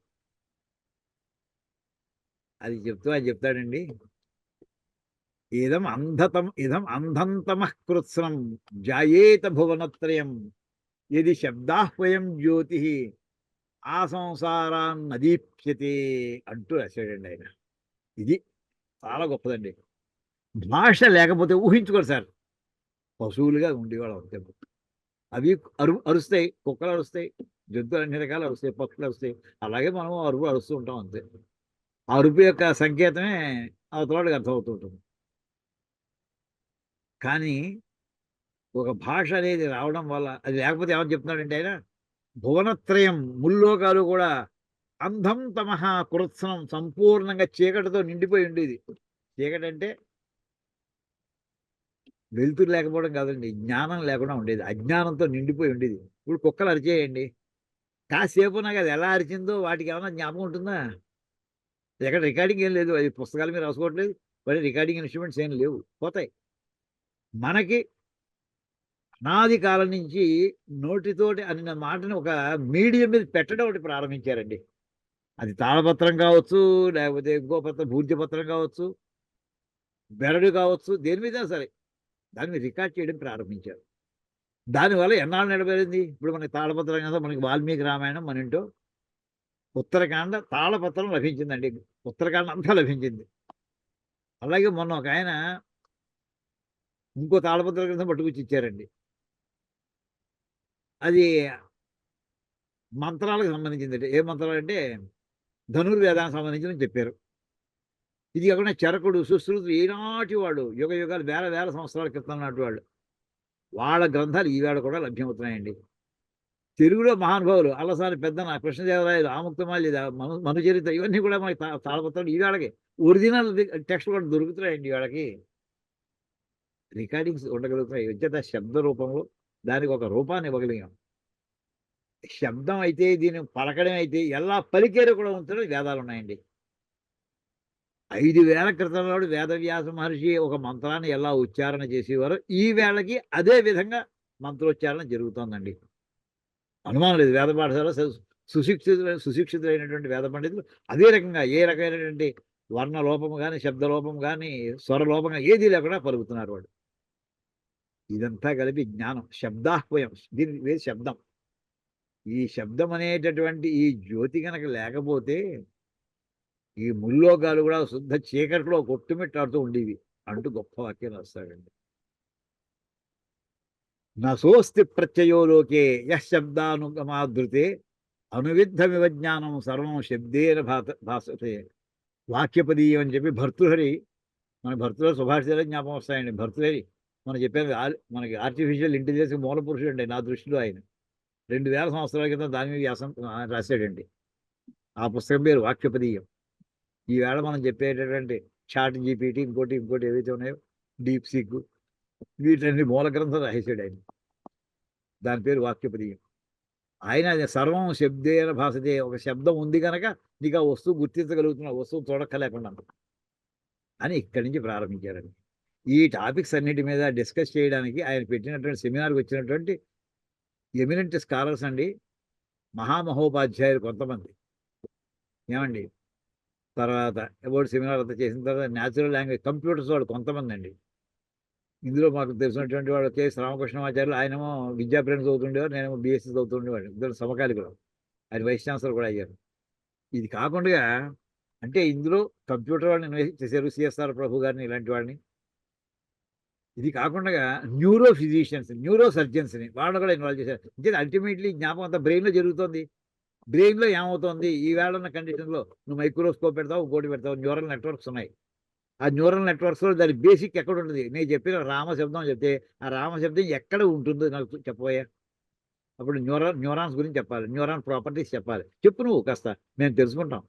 అది ఆయన చెప్తాడండి. ఇదం అంధంతమః కృత్స్నం జాయేత భువనత్రయం యది శబ్దాహ్వయం జ్యోతి ఆ సంసారాన్నదీప్యతే అంటూ రాశాడండి ఆయన. ఇది చాలా గొప్పదండి. భాష లేకపోతే ఊహించుకోరు సార్, పశువులుగా ఉండేవాళ్ళు అంతే. అవి అరుస్తాయి, కుక్కలు అరుస్తాయి, జంతువులు అన్ని రకాలు అరుస్తాయి, పక్షులు అరుస్తాయి. అలాగే మనం అరుస్తూ ఉంటాం అంతే. ఆ అరుపు యొక్క సంకేతమే అవతలవాడికి అర్థమవుతూ ఉంటుంది. కానీ ఒక భాష అనేది రావడం వల్ల అది లేకపోతే ఏమని చెప్తున్నాడంటే ఆయన, భువనత్రయం ముల్లోకాలు కూడా అంధం తమహ కృత్స్నం సంపూర్ణంగా చీకటితో నిండిపోయి ఉండేది. చీకటి అంటే వెలుతురు లేకపోవడం కాదండి, జ్ఞానం లేకుండా ఉండేది. అజ్ఞానంతో నిండిపోయి ఉండేది. ఇప్పుడు కుక్కలు అరిచేయండి, కాసేపు నాకు అది ఎలా అరిచిందో వాటికి ఏమైనా జ్ఞాపకం ఉంటుందా? ఎక్కడ రికార్డింగ్ ఏం లేదు, అది పుస్తకాల మీద రాసుకోవట్లేదు, మరి రికార్డింగ్ ఇన్స్ట్రుమెంట్స్ ఏం లేవు, పోతాయి. మనకి అనాది కాలం నుంచి నోటితోటి అన్న మాటని ఒక మీడియం మీద పెట్టడం ఒకటి ప్రారంభించారండి. అది తాళపత్రం కావచ్చు, లేకపోతే ఇంకో పత్రం భూర్జపత్రం కావచ్చు, బెరడు కావచ్చు, దేని మీద సరే దాన్ని రికార్డ్ చేయడం ప్రారంభించారు. దానివల్ల ఎన్నాళ్ళు నిలబడింది. ఇప్పుడు మనకి తాళపత్రం కదా, మనకి వాల్మీకి రామాయణం మన ఇంటో ఉత్తరకాండ తాళపత్రం లభించిందండి. ఉత్తరకాండ అంతా లభించింది. అలాగే మొన్న ఒక ఆయన ఇంకో తాళపత్ర గ్రంథం పట్టుకొచ్చి ఇచ్చారండి. అది మంత్రాలకు సంబంధించింది. ఏ మంత్రాలు అంటే ధనుర్వేదానికి సంబంధించిందని చెప్పారు. ఇది కాకుండా చరకుడు, సుశ్రుతుడు ఈనాటి వాడు, యుగ యుగాలు వేల వేల సంవత్సరాల క్రితం నాటి వాళ్ళు, వాళ్ళ గ్రంథాలు ఈవేళ కూడా లభ్యమవుతున్నాయండి. తెలుగులో మహానుభావులు అల్లసాని పెద్దన, కృష్ణదేవరాయలు, ఆముక్తమాల్యద, మనుచరిత, ఇవన్నీ కూడా మనకి తాళపత్రాలు ఈవేళకి ఒరిజినల్ టెక్స్ట్ కూడా దొరుకుతున్నాయండి. ఈవేళకి రికార్డింగ్స్ ఉండగలుగుతున్నాయి. విద్యత శబ్ద రూపంలో దానికి ఒక రూపాన్ని ఇవ్వగలిగాం. శబ్దం అయితే దీన్ని పలకడం అయితే ఎలా పలికేరు కూడా ఉంచడం వేదాలు ఉన్నాయండి. 5000 క్రితం నాడు వేదవ్యాస మహర్షి ఒక మంత్రాన్ని ఎలా ఉచ్చారణ చేసేవారో ఈ వేళకి అదే విధంగా మంత్రోచ్చారణ జరుగుతోందండి. అనుమానం లేదు. వేద పాఠశాల సుశిక్షితులైనటువంటి వేద పండితులు అదే రకంగా ఏ రకమైనటువంటి వర్ణ లోపము కానీ, శబ్ద లోపం కానీ, స్వర లోపం కానీ ఏది లేకుండా పలుకుతున్నారు వాడు. ఇదంతా కలిపి జ్ఞానం, శబ్దాహ్వయం, దీని వేది శబ్దం. ఈ శబ్దం అనేటటువంటి ఈ జ్యోతి కనుక లేకపోతే ఈ ముల్లోకాలు కూడా శుద్ధ చీకట్లో కొట్టుమిట్టాడుతూ ఉండేవి అంటూ గొప్ప వాక్యం రాస్తాడండి. నసోస్తి ప్రత్యయో లోకే యః శబ్దానుగమాధృతే అనువిద్ధమివ జ్ఞానం సర్వం శబ్దేన భాసతే. వాక్యపదీయం అని చెప్పి భర్తృహరి, మన భర్తృహరి సుభాషితాలు జ్ఞాపకం వస్తాయండి. భర్తృహరి మనం చెప్పాను, మనకి ఆర్టిఫిషియల్ ఇంటెలిజెన్స్ మూల పురుషుడు అండి నా దృష్టిలో. ఆయన 2000 సంవత్సరాల క్రితం దాని మీద వ్యాసం రాశాడండి. ఆ పుస్తకం పేరు వాక్యపదీయం. ఈవేళ మనం చెప్పేటటువంటి చాట్ జీపీటీ, ఇంకోటి ఏవైతే ఉన్నాయో డీప్ సీక్, వీటన్ని మూల గ్రంథం రాసేసాడు ఆయన. దాని పేరు వాక్యపదీయం. ఆయన అది సర్వం శబ్దేన భాషతే. ఒక శబ్దం ఉంది కనుక నీకు ఆ వస్తువు గుర్తించగలుగుతున్న, వస్తువు చూడక్కలేకుండా అని ఇక్కడి నుంచి ప్రారంభించారండి. ఈ టాపిక్స్ అన్నిటి మీద డిస్కస్ చేయడానికి ఆయన పెట్టినటువంటి సెమినార్కి వచ్చినటువంటి ఎమినెంట్ స్కాలర్స్ అండి, మహామహోపాధ్యాయులు కొంతమంది. ఏమండి, తర్వాత అబౌట్ సెమినార్ అంతా చేసిన తర్వాత న్యాచురల్ లాంగ్వేజ్ కంప్యూటర్స్ వాళ్ళు కొంతమంది అండి. ఇందులో మాకు తెలిసినటువంటి వాడు కె రామకృష్ణమాచార్యులు, ఆయనేమో విద్యాప్రేరణ చదువుతుండేవారు, నేనేమో బీఎస్సీ చదువుతుండేవాడు. ఇద్దరు సమకాలికులు. ఆయన వైస్ ఛాన్సలర్ కూడా అయ్యారు. ఇది కాకుండా అంటే ఇందులో కంప్యూటర్ వాళ్ళని ఇన్వెస్ట్ చేశారు, సిఎస్ఆర్ ప్రభు గారిని, ఇలాంటి వాడిని. ఇది కాకుండా న్యూరో ఫిజిషియన్స్, న్యూరో సర్జన్స్ని వాళ్ళని కూడా ఇన్వాల్వ్ చేశారు. అంటే అల్టిమేట్లీ జ్ఞాపకం అంతా బ్రెయిన్లో జరుగుతుంది. బ్రెయిన్లో ఏమవుతుంది, ఈవేళ ఉన్న కండిషన్లో నువ్వు మైక్రోస్కోప్ పెడతావు, ఇంకోటి పెడతావు, న్యూరల్ నెట్వర్క్స్ ఉన్నాయి. ఆ న్యూరల్ నెట్వర్క్స్లో దాని బేసిక్ ఎక్కడ ఉంటుంది. నేను చెప్పిన రామశబ్దం చెప్తే ఆ రామశబ్దం ఎక్కడ ఉంటుందో నాకు చెప్పబోయా. అప్పుడు న్యూరాన్స్ గురించి చెప్పాలి, న్యూరాన్ ప్రాపర్టీస్ చెప్పాలి. చెప్పు నువ్వు కాస్త, మేము తెలుసుకుంటాం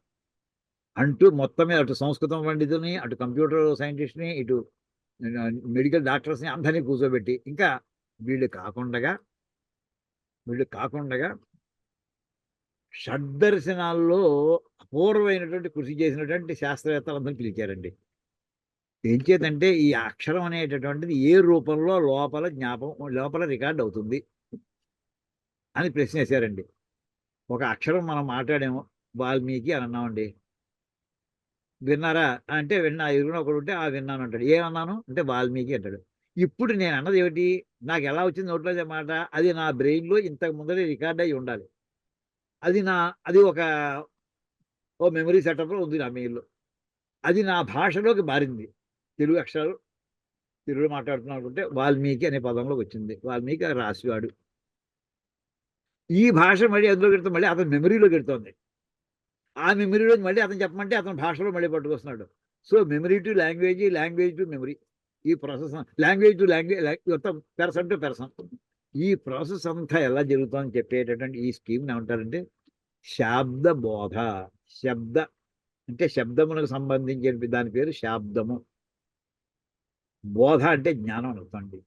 అంటూ మొత్తం మీద అటు సంస్కృతం పండితుల్ని, అటు కంప్యూటర్ సైంటిస్ట్ని, ఇటు మెడికల్ డాక్టర్స్ని అందరినీ కూర్చోబెట్టి, ఇంకా వీళ్ళు కాకుండా షడ్దర్శనాల్లో అపూర్వమైనటువంటి కృషి చేసినటువంటి శాస్త్రవేత్తలందరినీ పిలిచారండి. ఏం చేతంటే ఈ అక్షరం అనేటటువంటిది ఏ రూపంలో లోపల రికార్డ్ అవుతుంది అని ప్రశ్న వేశారండి. ఒక అక్షరం మనం మాట్లాడేమో వాల్మీకి అని అన్నామండి. విన్నారా అంటే విన్నా, ఎదురున ఒకడు ఉంటే ఆ విన్నాను అంటాడు. ఏమన్నాను అంటే వాల్మీకి అంటాడు. ఇప్పుడు నేను అన్నది ఏమిటి, నాకు ఎలా వచ్చింది నోట్లో మాట, అది నా బ్రెయిన్లో ఇంతకు ముందరే రికార్డ్ అయ్యి ఉండాలి. అది ఓ మెమరీ సెటప్లో ఉంది నా మెయిల్లో. అది నా భాషలోకి మారింది. తెలుగు అక్షరాలు తెలుగులో మాట్లాడుతున్నట్టుంటే వాల్మీకి అనే పదంలోకి వచ్చింది. వాల్మీకి రాసివాడు. ఈ భాష మళ్ళీ అందులోకి వెళ్తాం, మళ్ళీ అతని మెమరీలోకి వెళ్తుంది. ఆ మెమరీలో మళ్ళీ అతను చెప్పమంటే అతని భాషలో మళ్ళీ పట్టుకొస్తున్నాడు. So memory to language, language to memory, ఈ process language to language, person to person, ఈ ప్రాసెస్ అంతా ఎలా జరుగుతుందని చెప్పేటటువంటి ఈ స్కీమ్ని ఏమంటారంటే శాబ్ద బోధ. శబ్ద అంటే శబ్దమునకు సంబంధించిన దాని పేరు శాబ్దము. బోధ అంటే జ్ఞానం అవుతుంది.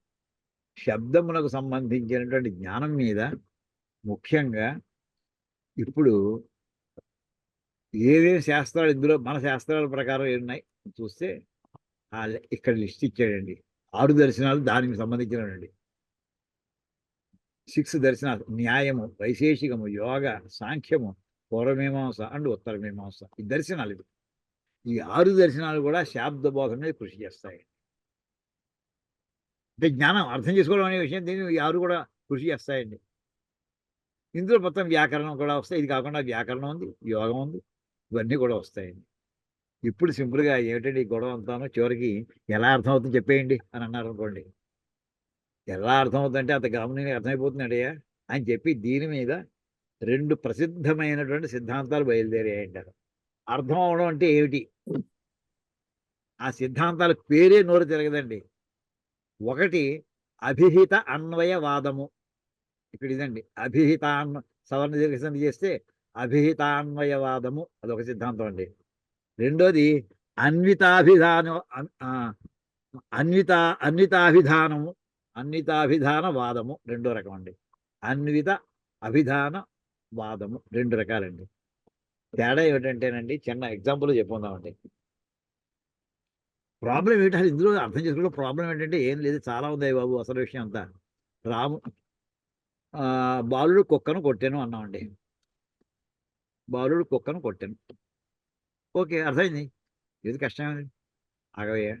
శబ్దమునకు సంబంధించినటువంటి జ్ఞానం మీద ముఖ్యంగా ఇప్పుడు ఏవేమి శాస్త్రాలు, ఇందులో మన శాస్త్రాల ప్రకారం ఏమున్నాయి చూస్తే ఇక్కడ లిస్ట్ ఇచ్చాడండి. 6 దర్శనాలు దానికి సంబంధించినవండి. 6 దర్శనాలు న్యాయము, వైశేషికము, యోగ, సాంఖ్యము, పూర్వమీమాంస అండ్ ఉత్తర మీమాంస. ఈ దర్శనాలు ఇవి. ఈ 6 దర్శనాలు కూడా శాబ్ద బోధన మీద కృషి చేస్తాయి. అంటే జ్ఞానం అర్థం చేసుకోవడం అనే విషయం దీన్ని ఈ 6 కూడా కృషి చేస్తాయండి. ఇందులో మొత్తం వ్యాకరణం కూడా వస్తాయి. ఇది కాకుండా వ్యాకరణం ఉంది, యోగం ఉంది, ఇవన్నీ కూడా వస్తాయండి. ఇప్పుడు సింపుల్గా ఏమిటండి ఈ గొడవ అంతాను, చివరికి ఎలా అర్థమవుతుంది చెప్పేయండి అని అన్నారు అనుకోండి. ఎలా అర్థమవుతుందంటే అంత గమని అర్థమైపోతుందండియా అని చెప్పి దీని మీద 2 ప్రసిద్ధమైనటువంటి సిద్ధాంతాలు బయలుదేరాయంటారు. అర్థం అవడం అంటే ఏమిటి? ఆ సిద్ధాంతాల పేరే నోరు తిరగదండి. ఒకటి అభిహిత అన్వయవాదము. ఇక్కడ ఇదండి అభిహితాన్వ సవర్ణ దీర్ఘసంధి చేస్తే అభిహితాన్వయవాదము అదొక సిద్ధాంతం అండి. రెండోది అన్వితాభిధానం అన్వితాభిధానము అన్వితాభిధాన వాదము రెండో రకం అండి. అన్విత అభిధాన వాదము 2 రకాలండి. తేడా ఏమిటంటేనండి చిన్న ఎగ్జాంపుల్ చెప్పుకుందామండి. ప్రాబ్లం ఏంటి అసలు ఇందులో అర్థం చేసుకోవడం ప్రాబ్లం ఏంటంటే ఏం లేదు, చాలా ఉంది బాబు అసలు విషయం అంతా. బాలుడు కుక్కను కొట్టాను అన్నామండి. బాలుడు కుక్కను కొట్టాను, ఓకే అర్థమైంది. ఏది కష్టమైంది ఆగవయ్యా.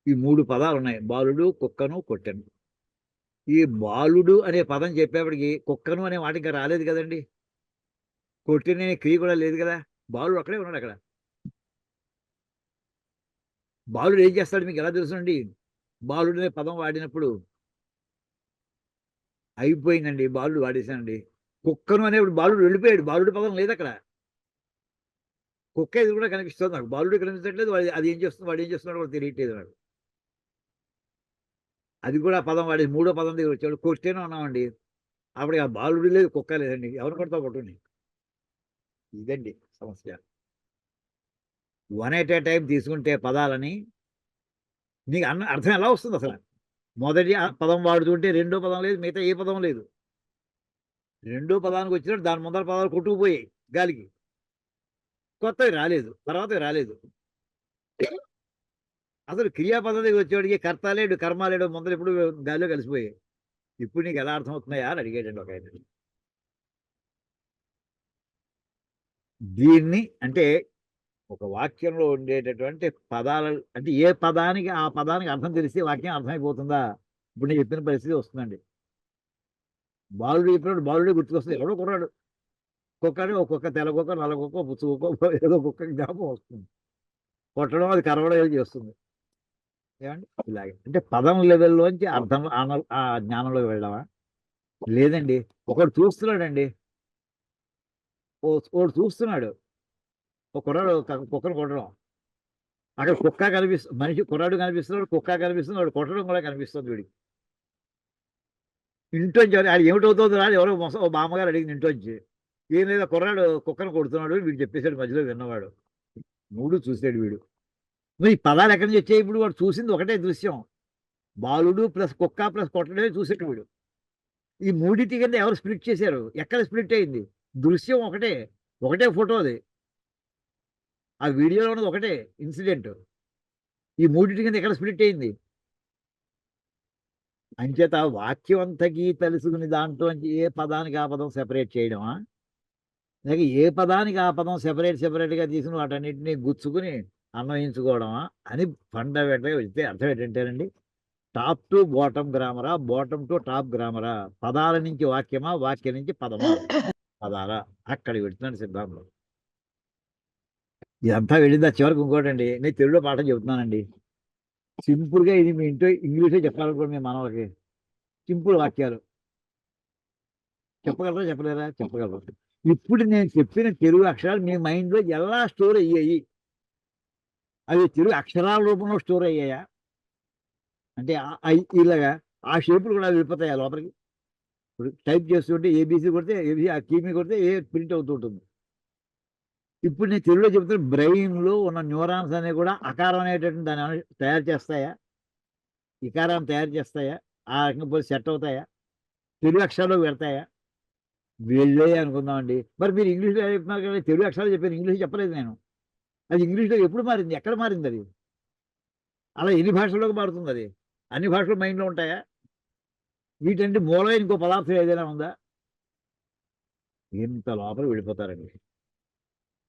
ఈ 3 పదాలు ఉన్నాయి, బాలుడు, కుక్కను, కొట్టాను. ఈ బాలుడు అనే పదం చెప్పేప్పటికి కుక్కను అనే మాట ఇంకా రాలేదు కదండి. కొట్టిన క్రియ కూడా లేదు కదా. బాలుడు అక్కడే ఉన్నాడు. అక్కడ బాలుడు ఏం చేస్తాడు మీకు ఎలా తెలుసునండి? బాలుడు అనే పదం వాడినప్పుడు అయిపోయిందండి, బాలుడు వాడేశానండి. కుక్కను అనేప్పుడు బాలుడు వెళ్ళిపోయాడు, బాలుడు పదం లేదు అక్కడ. కుక్క ఇది కూడా కనిపిస్తుంది నాకు, బాలుడు కనిపించట్లేదు. అది ఏం చేస్తుంది, వాడు ఏం చేస్తున్నాడు కూడా తెలియట్లేదు నాకు. అది కూడా పదం వాడి 3వ పదం దగ్గర వచ్చాడు, కొట్టేను అన్నామండి. అప్పటికి ఆ బాలుడు లేదు, కుక్క లేదండి. ఎవరు కొడతావు కొట్టుని. ఇదండి సమస్య. 1 at a time తీసుకుంటే పదాలని నీకు అర్థం ఎలా వస్తుంది అసలు? మొదటి పదం వాడుతుంటే రెండో పదం లేదు, మిగతా ఏ పదం లేదు. రెండో పదానికి వచ్చినట్టు దాని ముందర పదాలు కొట్టుకుపోయాయి గాలికి, కొత్తవి రాలేదు, తర్వాతవి రాలేదు. అసలు క్రియాపదం దగ్గర వచ్చేవాడికి కర్త లేడు, కర్మ లేడు, ముందర ఇప్పుడు గాలిలో కలిసిపోయాయి. ఇప్పుడు నీకు ఎలా అర్థమవుతున్నాయా అని అడిగాడండి ఒక ఆయన. దీన్ని అంటే ఒక వాక్యంలో ఉండేటటువంటి పదాలు అంటే ఏ పదానికి ఆ పదానికి అర్థం తెలిస్తే వాక్యం అర్థమైపోతుందా? ఇప్పుడు నేను చెప్పిన పరిస్థితి వస్తుందండి. బాలుడు చెప్పినప్పుడు బాలుడే గుర్తుకొస్తుంది. ఎవడో కుర్రాడు కుక్కని, ఒక్కొక్క తెల్ల కుక్క, నల్ల కుక్క, పుచ్చు కుక్క, ఏదో కుక్క జ్ఞాపకం వస్తుంది. కొట్టడం, అది కరవడం ఏది చేస్తుంది. ఏమండి ఇలాగే అంటే పదం లెవెల్లోంచి అర్థం ఆ జ్ఞానంలోకి వెళ్ళామా? లేదండి. ఒకడు చూస్తున్నాడండి, ఒకడు చూస్తున్నాడు, ఒక కుర్రాడు కుక్కను కొట్టడం. అక్కడ కుక్క కనిపిస్తుంది, మనిషి కుర్రాడు కనిపిస్తున్నాడు, కుక్క కనిపిస్తుంది, వాడు కొట్టడం కూడా కనిపిస్తుంది వీడికి. ఇంట్లోంచి అది ఏమిటవుతుందో రాదు, ఎవరో బామ్మగారు అడిగింది ఇంట్లోంచి. ఏం లేదా కుర్రాడు కుక్కను కొడుతున్నాడు వీడు చెప్పేశాడు, మధ్యలో విన్నవాడు. 3 చూసాడు వీడు. మరి ఈ పదాలు ఎక్కడి నుంచి వచ్చాయి? ఇప్పుడు వాడు చూసింది ఒకటే దృశ్యం, బాలుడు ప్లస్ కుక్క ప్లస్ కొట్టడమే చూసాడు వీడు. ఈ 3 కింద ఎవరు స్ప్లిట్ చేశారు? ఎక్కడ స్ప్లిట్ అయింది? దృశ్యం ఒకటే, ఒకటే ఫోటో అది, ఆ వీడియోలో ఉన్నది ఒకటే ఇన్సిడెంట్. ఈ 3 కింద ఎక్కడ స్ప్లిట్ అయింది? అంచేత వాక్యం అంతకీ తెలుసుకుని దాంట్లో ఏ పదానికి ఆ పదం సెపరేట్ చేయడమా, లేక ఏ పదానికి ఆ పదం సెపరేట్గా తీసుకుని వాటన్నిటిని గుచ్చుకుని అన్వయించుకోవడమా అని ఫండమెంటల్గా వెళ్తే అర్థం ఏంటంటేనండి, టాప్ టు బాటమ్ గ్రామరా, బాటమ్ టు టాప్ గ్రామరా, పదాల నుంచి వాక్యమా, వాక్యం నుంచి పదమా, పదాలా, అక్కడికి వెళ్తున్నాడు సిద్ధాంతం. ఇదంతా వెళ్ళిందా చివరికి ఇంకోటండి, నేను తెలుగులో పాఠం చెబుతున్నానండి. సింపుల్గా ఇది మీ ఇంట్లో ఇంగ్లీషే చెప్పాలనుకోండి, మీ మనవలకి సింపుల్ వాక్యాలు చెప్పగలరా చెప్పలేరా? చెప్పగలరు. ఇప్పుడు నేను చెప్పిన తెలుగు అక్షరాలు మీ మైండ్లో ఎలా స్టోర్ అయ్యాయి? అవి తెలుగు అక్షరాల రూపంలో స్టోర్ అయ్యాయా? అంటే ఇలాగా ఆ షేపులు కూడా వెళ్ళిపోతాయా లోపలికి? ఇప్పుడు టైప్ చేస్తుంటే ఏబీసీ కొడితే ఏబీసీ, ఆ కీమీ కొడితే ఏ ప్రింట్ అవుతుంటుంది. ఇప్పుడు నేను తెలుగులో చెప్తున్న బ్రెయిన్లో ఉన్న న్యూరాన్స్ అనేవి కూడా అకారం అనేటటువంటి దాన్ని తయారు చేస్తాయా, ఇకారాన్ని తయారు చేస్తాయా, ఆ రకంగా పోయి సెట్ అవుతాయా, తెలుగు అక్షరాలు పెడతాయా? వెళ్ళే అనుకుందామండి. మరి మీరు ఇంగ్లీష్లో చెప్తున్నారు కదా, తెలుగు అక్షరాలు చెప్పాను, ఇంగ్లీష్ చెప్పలేదు నేను. అది ఇంగ్లీష్లో ఎప్పుడు మారింది, ఎక్కడ మారింది అది? అలా ఎన్ని భాషల్లోకి మారుతుంది అది? అన్ని భాషలు మైండ్లో ఉంటాయా? వీటంటే మూలమైన ఇంకో పదార్థం ఏదైనా ఉందా? ఇంత లోపల వెళ్ళిపోతారండి.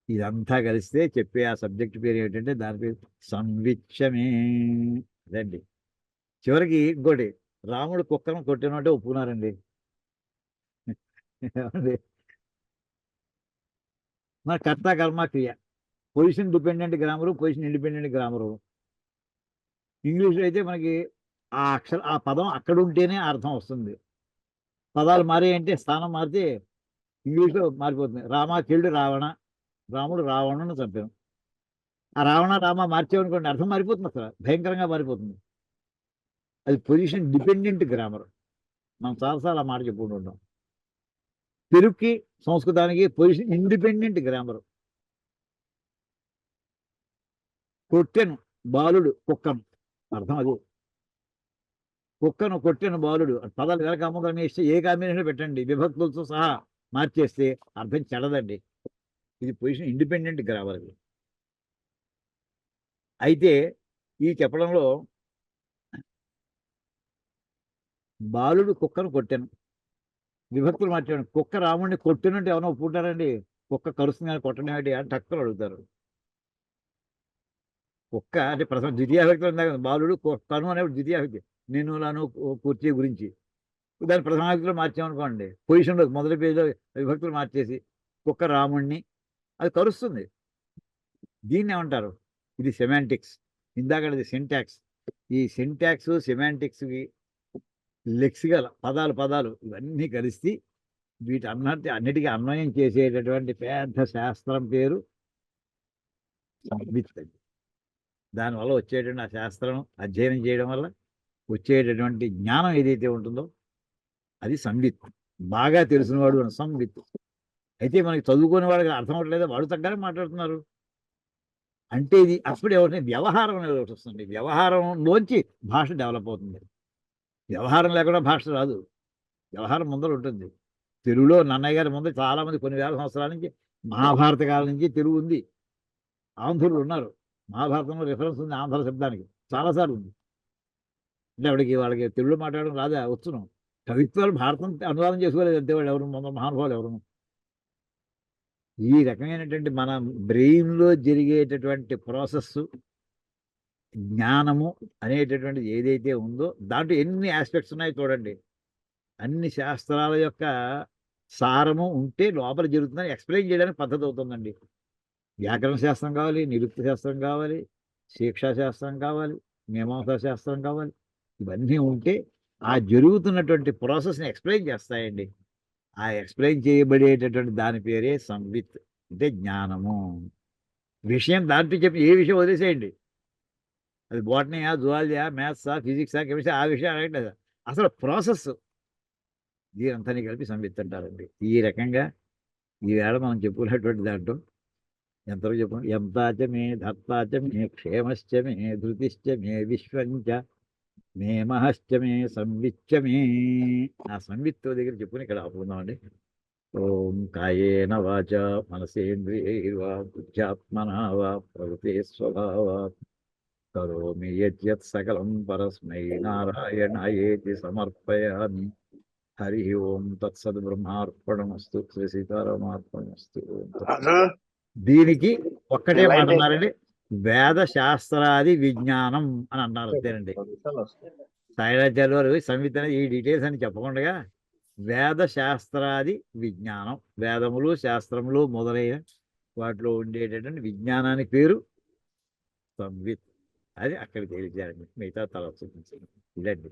ఇదంతా కలిస్తే చెప్పే ఆ సబ్జెక్ట్ పేరు ఏమిటంటే దాని పేరు సంవిచ్చమే. అదండి. చివరికి ఇంకోటి, రాముడు కుక్కను కొట్టినట్టే ఒప్పుకున్నారండి. ఏమండి? మన కర్త కర్మ క్రియ, position dependent grammar, position independent grammar. ఇంగ్లీష్లో అయితే మనకి ఆ పదం అక్కడ ఉంటేనే అర్థం వస్తుంది. పదాలు మారాయంటే స్థానం మారితే ఇంగ్లీష్లో మారిపోతుంది. రామ కిల్డ్ రావణ, రాముడు రావణుని చంపాను. ఆ రావణ రామ మార్చేవనుకోండి అర్థం మారిపోతుంది, అసలు భయంకరంగా మారిపోతుంది. అది పొజిషన్ డిపెండెంట్ గ్రామర్. మనం చాలాసార్లు ఆ మాట చెప్పుకుంటూ ఉంటాం. తెలుగుకి సంస్కృతానికి పొజిషన్ ఇండిపెండెంట్ గ్రామర్. కొట్టెను బాలుడు కుక్కను, అర్థం అది. కుక్కను కొట్టెను బాలుడు పదాలు ఎలా కాంబినేషన్ వేస్తే ఏ కాంబినేషన్ పెట్టండి విభక్తులతో సహా మార్చేస్తే అర్థం చెడదండి. ఇది పొజిషన్ ఇండిపెండెంట్ గ్రామర్. అయితే ఈ చెప్పడంలో బాలుడు కుక్కను కొట్టాను, విభక్తులు మార్చాడు. కుక్క రాముడిని కొట్టినట్టు ఎవరో ఒప్పుకుంటారండి? కుక్క కరుస్తుంది కానీ కొట్టడం ఏంటి అని టక్కులు అడుగుతారు. కుక్క అంటే ప్రథమ ద్వితీయాభక్తులు ఉందా కదా, బాలుడు కను అనేప్పుడు ద్వితీయాభక్తి, నేను నాను కుర్చీ గురించి. దాన్ని ప్రథమాభక్తిలో మార్చామనుకోండి, పొజిషన్లో మొదటి పేజీలో విభక్తులు మార్చేసి కుక్క రాముణ్ణి, అది కరుస్తుంది. దీన్ని ఏమంటారు? ఇది సెమాంటిక్స్. ఇందాకది సింటాక్స్. ఈ సింటాక్స్ సెమాంటిక్స్కి లెక్సికల్ పదాలు ఇవన్నీ కలిసి అన్నిటికీ అన్వయం చేసేటటువంటి పెద్ద శాస్త్రం పేరు సంవిత్. దానివల్ల వచ్చేటువంటి ఆ శాస్త్రం అధ్యయనం చేయడం వల్ల వచ్చేటటువంటి జ్ఞానం ఏదైతే ఉంటుందో అది సంవిత్. బాగా తెలిసినవాడు అని సంవిత్. అయితే మనకి చదువుకునే వాళ్ళకి అర్థం అవ్వట్లేదు, వాడు తగ్గనే మాట్లాడుతున్నారు. అంటే ఇది అప్పుడు ఎవరిని వ్యవహారం అనేది ఒకటి వస్తుంది. వ్యవహారంలోంచి భాష డెవలప్ అవుతుంది. వ్యవహారం లేకుండా భాష రాదు. వ్యవహారం ముందర ఉంటుంది. తెలుగులో నన్నయ్య గారి ముందు చాలామంది కొన్ని వేల సంవత్సరాల నుంచి, మహాభారత కాలం నుంచి తెలుగు ఉంది. ఆంధ్రులు ఉన్నారు. మహాభారతంలో రిఫరెన్స్ ఉంది ఆంధ్ర శబ్దానికి, చాలాసార్లు ఉంది. అంటే వాళ్ళకి తెలుగులో మాట్లాడడం రాదా? వచ్చును. కవిత్వాలు భారతం అనువాదం చేసుకోలేదు అంతే వాళ్ళు ఎవరు, మహానుభావులు ఎవరు. ఈ రకమైనటువంటి మన బ్రెయిన్లో జరిగేటటువంటి ప్రాసెస్ జ్ఞానము అనేటటువంటిది ఏదైతే ఉందో దాంట్లో ఎన్ని ఆస్పెక్ట్స్ ఉన్నాయో చూడండి. అన్ని శాస్త్రాల యొక్క సారము ఉంటే లోపల జరుగుతుందని ఎక్స్ప్లెయిన్ చేయడానికి పద్ధతి అవుతుందండి. వ్యాకరణ శాస్త్రం కావాలి, నిరుక్త శాస్త్రం కావాలి, శిక్షాశాస్త్రం కావాలి, మీమాంసా శాస్త్రం కావాలి. ఇవన్నీ ఉంటే ఆ జరుగుతున్నటువంటి ప్రాసెస్ని ఎక్స్ప్లెయిన్ చేస్తాయండి. ఆ ఎక్స్ప్లెయిన్ చేయబడేటటువంటి దాని పేరే సంవిత్, అంటే జ్ఞానము. విషయం దాంట్లో చెప్పి ఏ విషయం వదిలేసేయండి, అది బోటనీయా, జువాలజీయా, మ్యాథ్సా, ఫిజిక్సా, కెమిస్ట్రీ, ఆ విషయం అడగట్లేదు. అసలు ప్రాసెస్ దీనంతని కలిపి సంవిత్ అంటారండి. ఈ రకంగా ఈవేళ మనం చెప్పుకున్నటువంటి దాంట్లో ఎంతవరకు చెప్పు, ఎంతాచ మే ధత్తాచ మే క్షేమశ్చ మే ధృతిశ్చ మే విశ్వంచ మే మహశ్చ మే సంవిచ్చ మే. ఆ సంవిత్తు దగ్గర చెప్పుకుని ఇక్కడ ఆపుకుందామండి. ఓం కాయేన వాచ మనసేంద్రియైర్వా బుద్ధ్యాత్మనా వా ప్రకృతే స్వభావాత్ కరోమి యద్యత్ సకలం పరస్మై నారాయణాయేతి సమర్పయామి. హరి ఓం తత్సద్. బ్రహ్మార్పణమస్తు. శ్రీ సీతారామార్పణమస్తు. దీనికి ఒక్కటే మాట అన్నారండి, వేద శాస్త్రాది విజ్ఞానం అని అన్నారు అంతేనండి. సాయిరాజ్యాలు వారు సంవిత్ అనేది ఈ డీటెయిల్స్ అని చెప్పకుండా వేద శాస్త్రాది విజ్ఞానం, వేదములు శాస్త్రములు మొదలైన వాటిలో ఉండేటటువంటి విజ్ఞానానికి పేరు సంవిత్. అది అక్కడ తెలియజేయాలండి. మిగతా తర్వాత చూపించండి. ఇదండి.